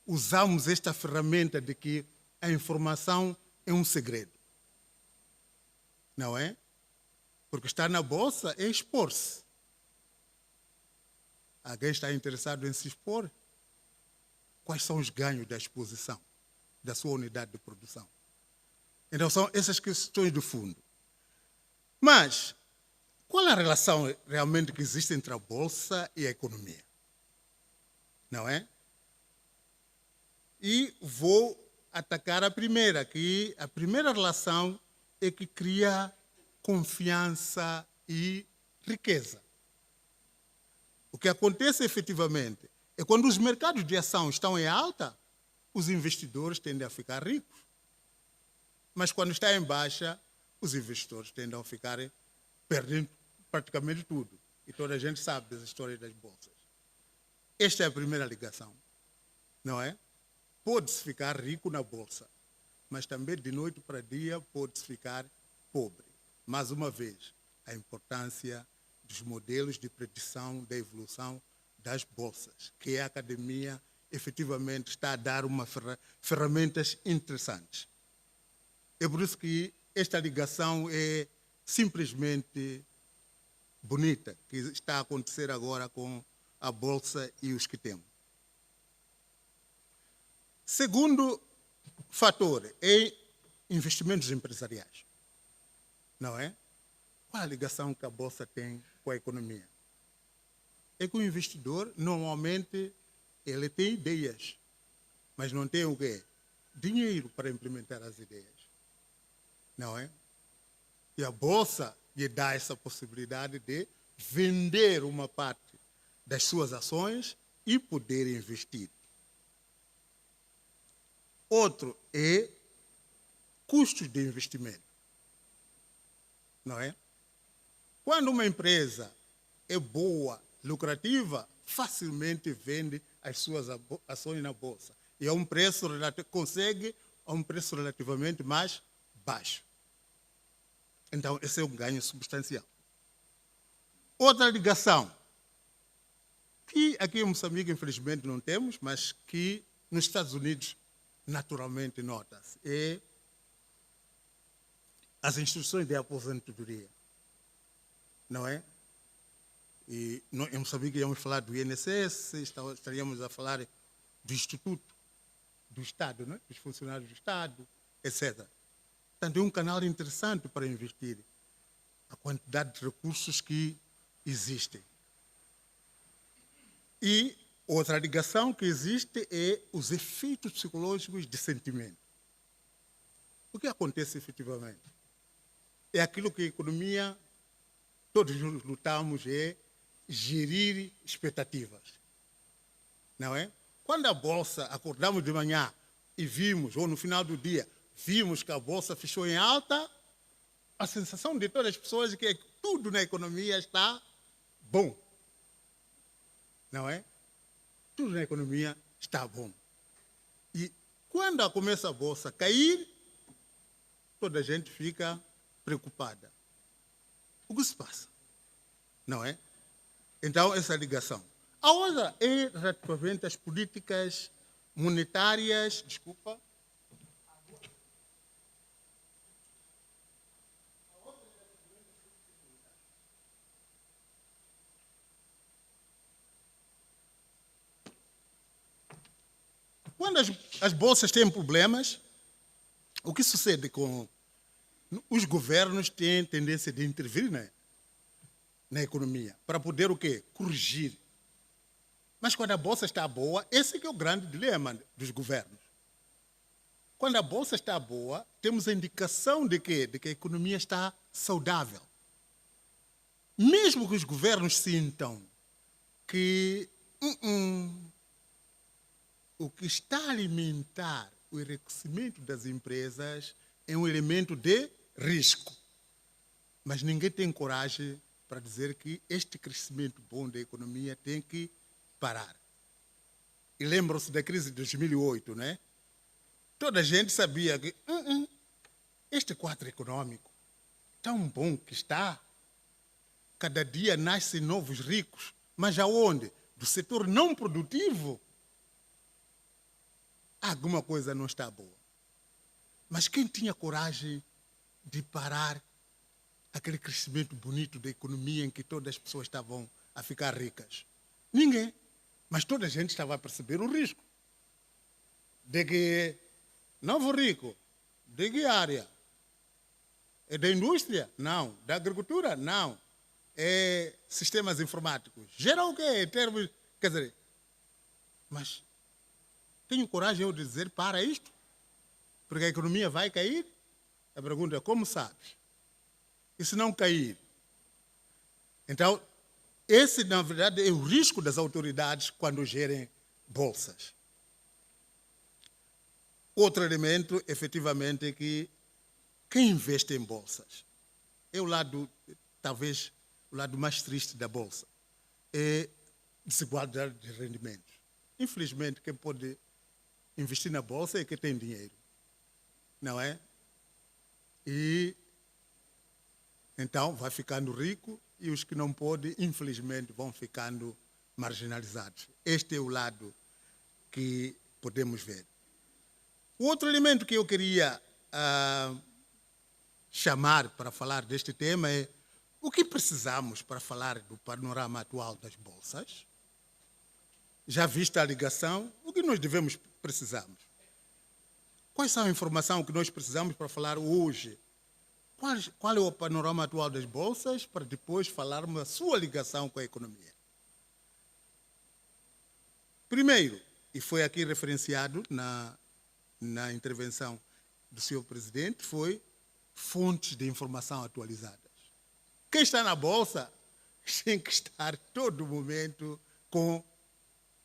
usamos esta ferramenta de que a informação é um segredo? Não é? Porque estar na bolsa é expor-se. Alguém está interessado em se expor? Quais são os ganhos da exposição, da sua unidade de produção? Então, são essas questões de fundo. Mas, qual é a relação realmente que existe entre a bolsa e a economia? Não é? E vou atacar a primeira, que a primeira relação é que cria confiança e riqueza. O que acontece efetivamente é quando os mercados de ação estão em alta, os investidores tendem a ficar ricos. Mas quando está em baixa, os investidores tendem a ficar perdendo praticamente tudo. E toda a gente sabe das histórias das bolsas. Esta é a primeira ligação, não é? Pode-se ficar rico na bolsa, mas também de noite para dia pode-se ficar pobre. Mais uma vez, a importância dos modelos de predição da evolução das bolsas, que a academia efetivamente está a dar ferramentas interessantes. É por isso que esta ligação é simplesmente bonita, que está a acontecer agora com a bolsa e os que temos. Segundo fator é investimentos empresariais. Não é? Qual a ligação que a bolsa tem com a economia? É que o investidor, normalmente, ele tem ideias, mas não tem o quê? Dinheiro para implementar as ideias. Não é? E a Bolsa lhe dá essa possibilidade de vender uma parte das suas ações e poder investir. Outro é custos de investimento. Não é? Quando uma empresa é boa, lucrativa, facilmente vende as suas ações na bolsa. E a um preço consegue a um preço relativamente mais baixo. Então, esse é um ganho substancial. Outra ligação, que aqui em Moçambique, infelizmente, não temos, mas que nos Estados Unidos, naturalmente, nota-se, é as instituições de aposentadoria. Não é? E em Moçambique íamos falar do INSS, estaríamos a falar do Instituto do Estado, né? Dos funcionários do Estado, etc. Portanto, é um canal interessante para investir a quantidade de recursos que existem. E outra ligação que existe é os efeitos psicológicos de sentimento. O que acontece efetivamente? É aquilo que a economia, todos lutamos, é gerir expectativas. Não é? Quando a Bolsa, acordamos de manhã e vimos, ou no final do dia, vimos que a Bolsa fechou em alta, a sensação de todas as pessoas é que tudo na economia está bom. Não é? Tudo na economia está bom. E quando começa a Bolsa a cair, toda a gente fica preocupada. O que se passa? Não é? Então, essa ligação. A outra é relativamente às políticas monetárias, desculpa. Quando as bolsas têm problemas, o que sucede com os governos têm tendência de intervir na economia para poder o quê? Corrigir. Mas quando a bolsa está boa, esse que é o grande dilema dos governos. Quando a bolsa está boa, temos a indicação de quê? De que a economia está saudável. Mesmo que os governos sintam que o que está a alimentar o enriquecimento das empresas é um elemento de risco. Mas ninguém tem coragem para dizer que este crescimento bom da economia tem que parar. E lembram-se da crise de 2008, né? Toda a gente sabia que este quadro econômico, tão bom que está, cada dia nascem novos ricos, mas aonde? Do setor não produtivo. Alguma coisa não está boa. Mas quem tinha coragem de parar aquele crescimento bonito da economia em que todas as pessoas estavam a ficar ricas? Ninguém. Mas toda a gente estava a perceber o risco. De que novo rico, de que área? É da indústria? Não. Da agricultura? Não. É sistemas informáticos. Gera o quê? Termos, quer dizer, mas tenho coragem eu de dizer para isto? Porque a economia vai cair? A pergunta é como sabes? E se não cair? Então, esse, na verdade, é o risco das autoridades quando gerem bolsas. Outro elemento, efetivamente, é que quem investe em bolsas é o lado, talvez, o lado mais triste da bolsa. É desigualdade de rendimentos. Infelizmente, quem pode investir na bolsa é quem tem dinheiro. Não é? E então vai ficando rico e os que não podem, infelizmente, vão ficando marginalizados. Este é o lado que podemos ver. O outro elemento que eu queria chamar para falar deste tema é o que precisamos para falar do panorama atual das bolsas. Já vista a ligação, o que nós precisamos? Quais são a informação que nós precisamos para falar hoje? Qual é o panorama atual das bolsas para depois falarmos a sua ligação com a economia? Primeiro, e foi aqui referenciado na intervenção do senhor presidente, foi fontes de informação atualizadas. Quem está na Bolsa tem que estar todo momento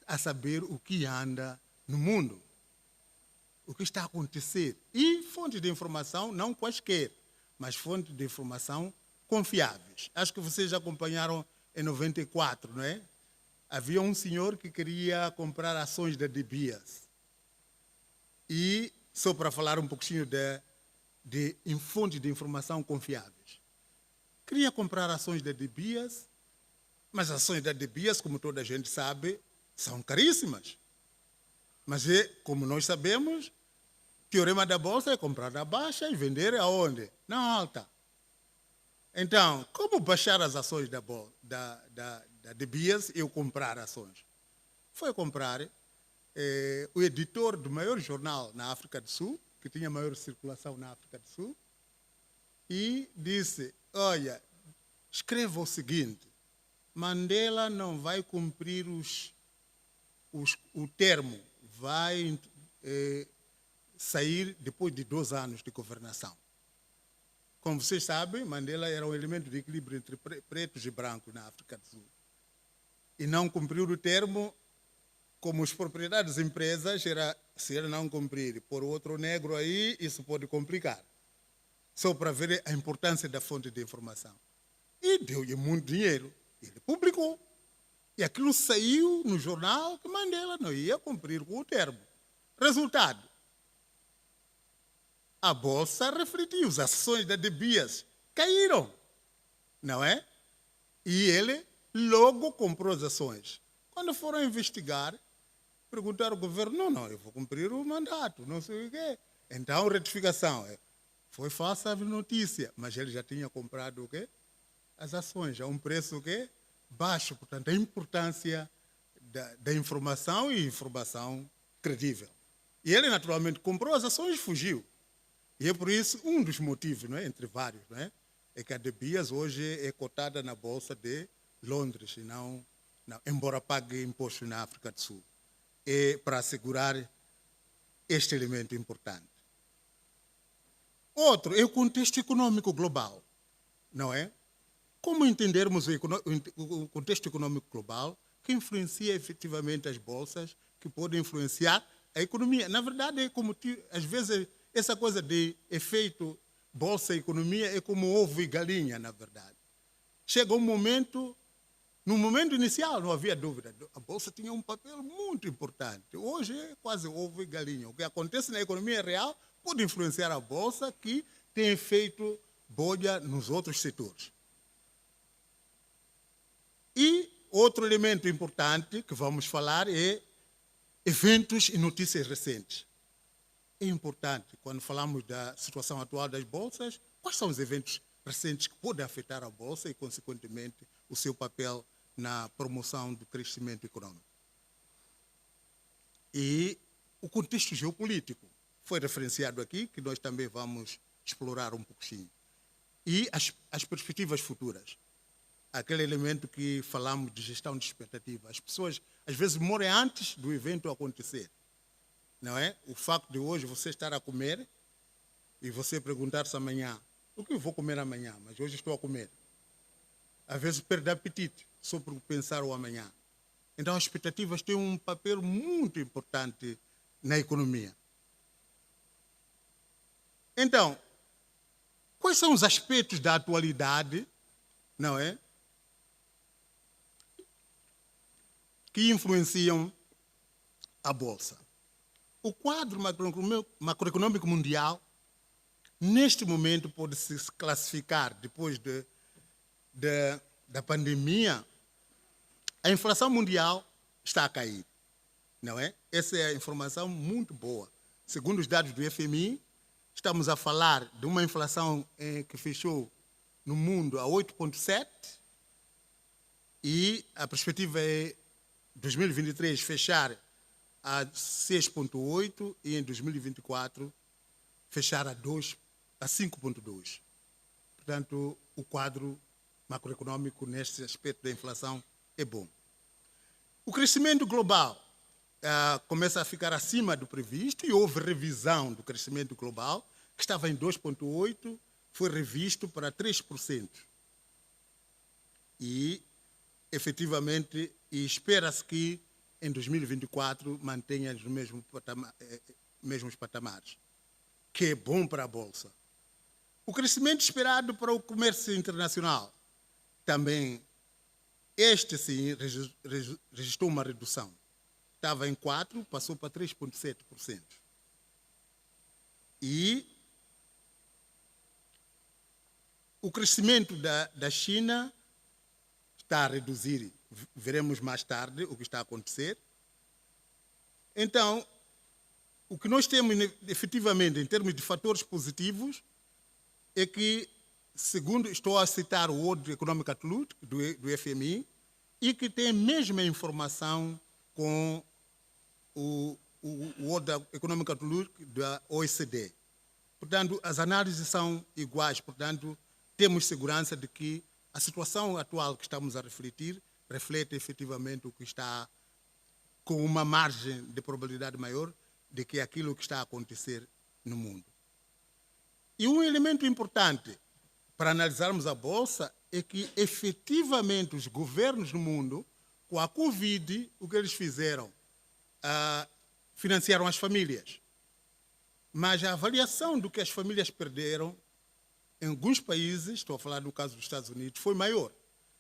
a saber o que anda no mundo, o que está a acontecer. E fontes de informação, não quaisquer, mas fontes de informação confiáveis. Acho que vocês já acompanharam em 94, não é? Havia um senhor que queria comprar ações da De Beers. E, só para falar um pouquinho de fontes de informação confiáveis, queria comprar ações da De Beers, mas as ações da De Beers, como toda a gente sabe, são caríssimas. Mas, como nós sabemos, o teorema da Bolsa é comprar a baixa e vender aonde? Na alta. Então, como baixar as ações da De Beers e eu comprar ações? Foi comprar o editor do maior jornal na África do Sul, que tinha maior circulação na África do Sul, e disse, olha, escreva o seguinte, Mandela não vai cumprir o termo, vai sair depois de 2 anos de governação. Como vocês sabem, Mandela era um elemento de equilíbrio entre pretos e brancos na África do Sul. E não cumpriu o termo, como os proprietários das empresas, se ele não cumprir por outro negro aí, isso pode complicar. Só para ver a importância da fonte de informação. E deu-lhe muito dinheiro. Ele publicou. E aquilo saiu no jornal que Mandela não ia cumprir com o termo. Resultado, a Bolsa refletiu, as ações da De Beers caíram, não é? E ele logo comprou as ações. Quando foram investigar, perguntaram ao governo, não, eu vou cumprir o mandato, não sei o quê. Então, retificação. Foi falsa a notícia, mas ele já tinha comprado o quê? As ações a um preço o quê? Baixo. Portanto, a importância da informação e informação credível. E ele, naturalmente, comprou as ações e fugiu. E é por isso, um dos motivos, não é? Entre vários, não é? É que a De Beers hoje é cotada na Bolsa de Londres, e não, embora pague imposto na África do Sul. É para assegurar este elemento importante. Outro é o contexto econômico global, não é? Como entendermos o contexto econômico global que influencia efetivamente as bolsas, que podem influenciar a economia? Na verdade, é como às vezes essa coisa de efeito bolsa e economia é como ovo e galinha, na verdade. Chega um momento, no momento inicial não havia dúvida, a bolsa tinha um papel muito importante. Hoje é quase ovo e galinha. O que acontece na economia real pode influenciar a bolsa, que tem feito bolha nos outros setores. E outro elemento importante que vamos falar é eventos e notícias recentes. É importante, quando falamos da situação atual das bolsas, quais são os eventos recentes que podem afetar a bolsa e, consequentemente, o seu papel na promoção do crescimento econômico. E o contexto geopolítico foi referenciado aqui, que nós também vamos explorar um pouquinho. E as perspectivas futuras. Aquele elemento que falamos de gestão de expectativa. As pessoas, às vezes, morrem antes do evento acontecer. Não é? O facto de hoje você estar a comer e você perguntar-se amanhã, o que eu vou comer amanhã? Mas hoje estou a comer. Às vezes perde apetite, só por pensar o amanhã. Então, as expectativas têm um papel muito importante na economia. Então, quais são os aspectos da atualidade, não é, que influenciam a Bolsa? O quadro macroeconômico mundial, neste momento, pode-se classificar, depois da pandemia, a inflação mundial está a cair, não é? Essa é a informação muito boa. Segundo os dados do FMI, estamos a falar de uma inflação que fechou no mundo a 8,7%, e a perspectiva é 2023 fechar a 6,8% e em 2024 fechar a 5,2%. Portanto, o quadro macroeconômico neste aspecto da inflação é bom. O crescimento global começa a ficar acima do previsto e houve revisão do crescimento global, que estava em 2,8%, foi revisto para 3%. E, efetivamente, espera-se que em 2024 mantenha os mesmos patamares, que é bom para a Bolsa. O crescimento esperado para o comércio internacional também, este sim, registrou uma redução. Estava em 4%, passou para 3,7%. E o crescimento da China está a reduzir. Veremos mais tarde o que está a acontecer. Então, o que nós temos efetivamente em termos de fatores positivos é que, segundo estou a citar o World Economic Outlook do FMI, e que tem a mesma informação com o World Economic Outlook da OECD. Portanto, as análises são iguais, portanto, temos segurança de que a situação atual que estamos a refletir reflete efetivamente o que está com uma margem de probabilidade maior de que aquilo que está a acontecer no mundo. E um elemento importante para analisarmos a Bolsa é que, efetivamente, os governos no mundo, com a Covid, o que eles fizeram? Financiaram as famílias. Mas a avaliação do que as famílias perderam, em alguns países, estou a falar do caso dos Estados Unidos, foi maior.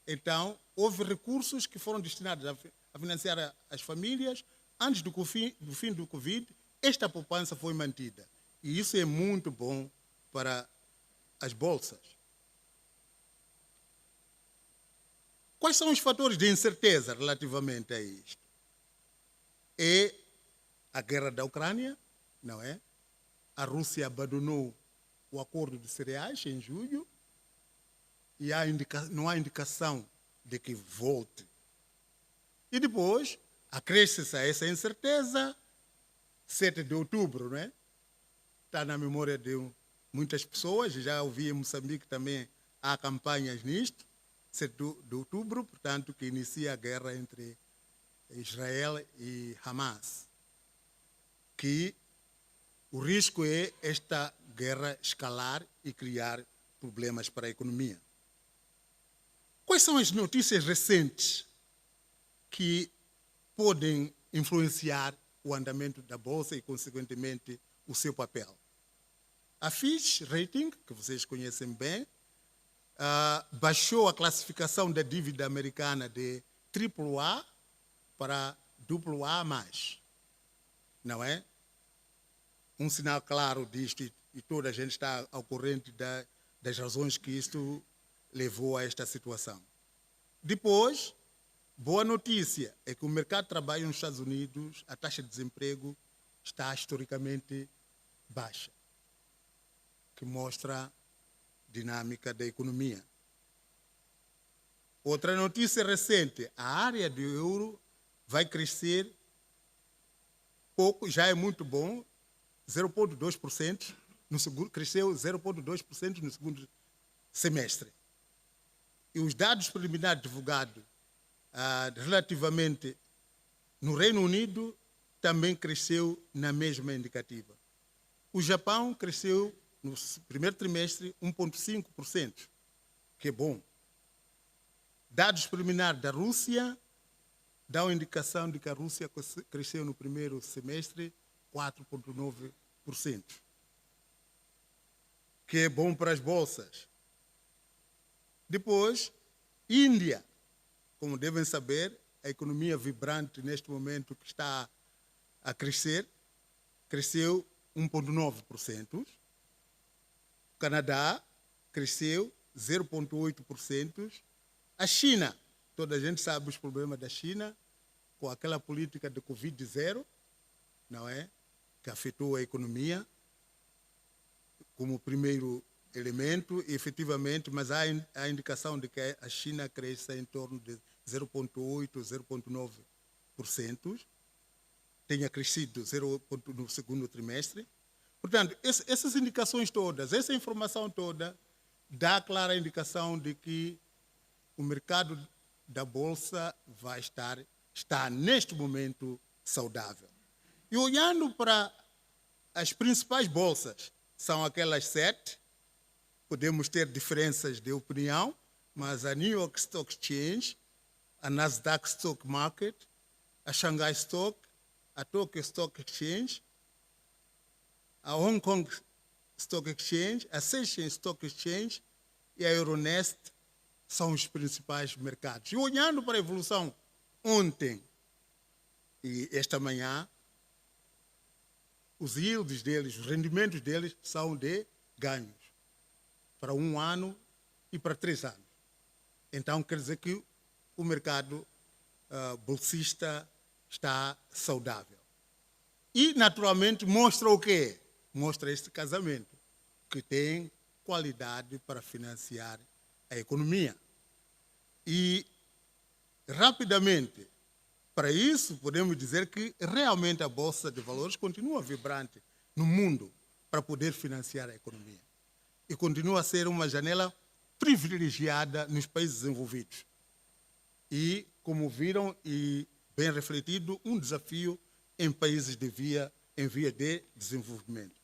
Então, houve recursos que foram destinados a financiar as famílias. Antes do fim do Covid, esta poupança foi mantida. E isso é muito bom para as bolsas. Quais são os fatores de incerteza relativamente a isto? É a guerra da Ucrânia, não é? A Rússia abandonou o acordo de cereais em julho e não há indicação de que volte. E depois, acresce-se a essa incerteza, 7 de outubro, não é? Está na memória de muitas pessoas, já ouvi em Moçambique também há campanhas nisto, 7 de outubro, portanto, que inicia a guerra entre Israel e Hamas, que o risco é esta guerra escalar e criar problemas para a economia. Quais são as notícias recentes que podem influenciar o andamento da Bolsa e, consequentemente, o seu papel? A Fitch Rating, que vocês conhecem bem, baixou a classificação da dívida americana de AAA para AA+. Não é? Um sinal claro disto, e toda a gente está ao corrente das razões que isto levou a esta situação. Depois, boa notícia é que o mercado de trabalho nos Estados Unidos, a taxa de desemprego está historicamente baixa, que mostra a dinâmica da economia. Outra notícia recente, a área do euro vai crescer pouco, já é muito bom, 0,2%, cresceu 0,2% no segundo semestre. E os dados preliminares divulgados relativamente no Reino Unido também cresceu na mesma indicativa. O Japão cresceu no primeiro trimestre 1,5%, que é bom. Dados preliminares da Rússia dão a indicação de que a Rússia cresceu no primeiro semestre 4,9%, que é bom para as bolsas. Depois, Índia, como devem saber, a economia vibrante neste momento que está a crescer, cresceu 1,9%. O Canadá cresceu 0,8%. A China, toda a gente sabe os problemas da China, com aquela política de Covid-0, não é? Que afetou a economia como primeiro elemento, e efetivamente, mas há a indicação de que a China cresça em torno de 0,8%, 0,9%, tenha crescido no segundo trimestre. Portanto, essas indicações todas, essa informação toda, dá clara indicação de que o mercado da Bolsa está neste momento saudável. E olhando para as principais bolsas, são aquelas 7, podemos ter diferenças de opinião, mas a New York Stock Exchange, a Nasdaq Stock Market, a Shanghai Stock, a Tokyo Stock Exchange, a Hong Kong Stock Exchange, a Seychelles Stock Exchange e a Euronest são os principais mercados. E olhando para a evolução ontem e esta manhã, os yields deles, os rendimentos deles são de ganhos para 1 ano e para 3 anos. Então, quer dizer que o mercado bolsista está saudável. E, naturalmente, mostra o quê? Mostra este casamento, que tem qualidade para financiar a economia. E, rapidamente, para isso, podemos dizer que realmente a Bolsa de Valores continua vibrante no mundo para poder financiar a economia. E continua a ser uma janela privilegiada nos países desenvolvidos. E, como viram, e bem refletido, um desafio em países em via de desenvolvimento.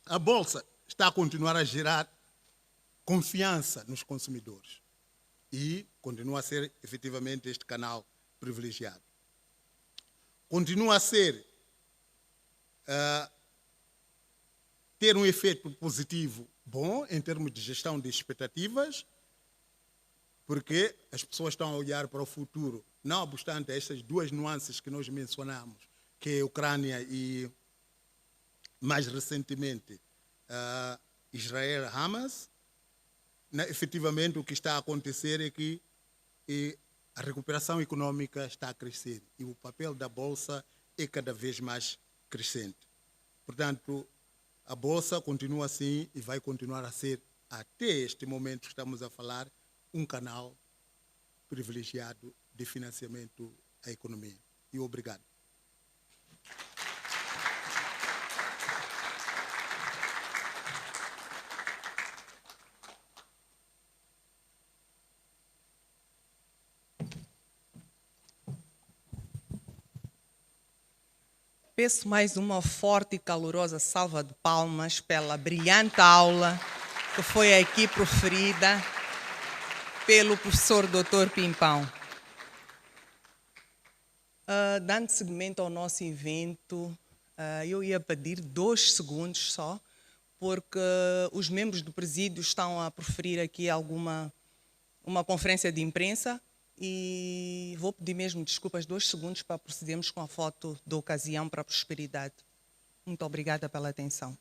A Bolsa está a continuar a gerar confiança nos consumidores e continua a ser, efetivamente, este canal privilegiado. Continua a ser, ter um efeito positivo bom em termos de gestão de expectativas, porque as pessoas estão a olhar para o futuro, não obstante estas duas nuances que nós mencionamos, que é a Ucrânia e, mais recentemente, Israel-Hamas. Efetivamente, o que está a acontecer é que a recuperação econômica está a crescer e o papel da Bolsa é cada vez mais crescente. Portanto, a Bolsa continua assim e vai continuar a ser, até este momento que estamos a falar, um canal privilegiado de financiamento à economia. E obrigado. Peço mais uma forte e calorosa salva de palmas pela brilhante aula que foi aqui proferida pelo professor Dr. Pimpão. Dando seguimento ao nosso evento, eu ia pedir 2 segundos só, porque os membros do presídio estão a proferir aqui uma conferência de imprensa e vou pedir mesmo desculpas 2 segundos para procedermos com a foto da ocasião para a prosperidade. Muito obrigada pela atenção.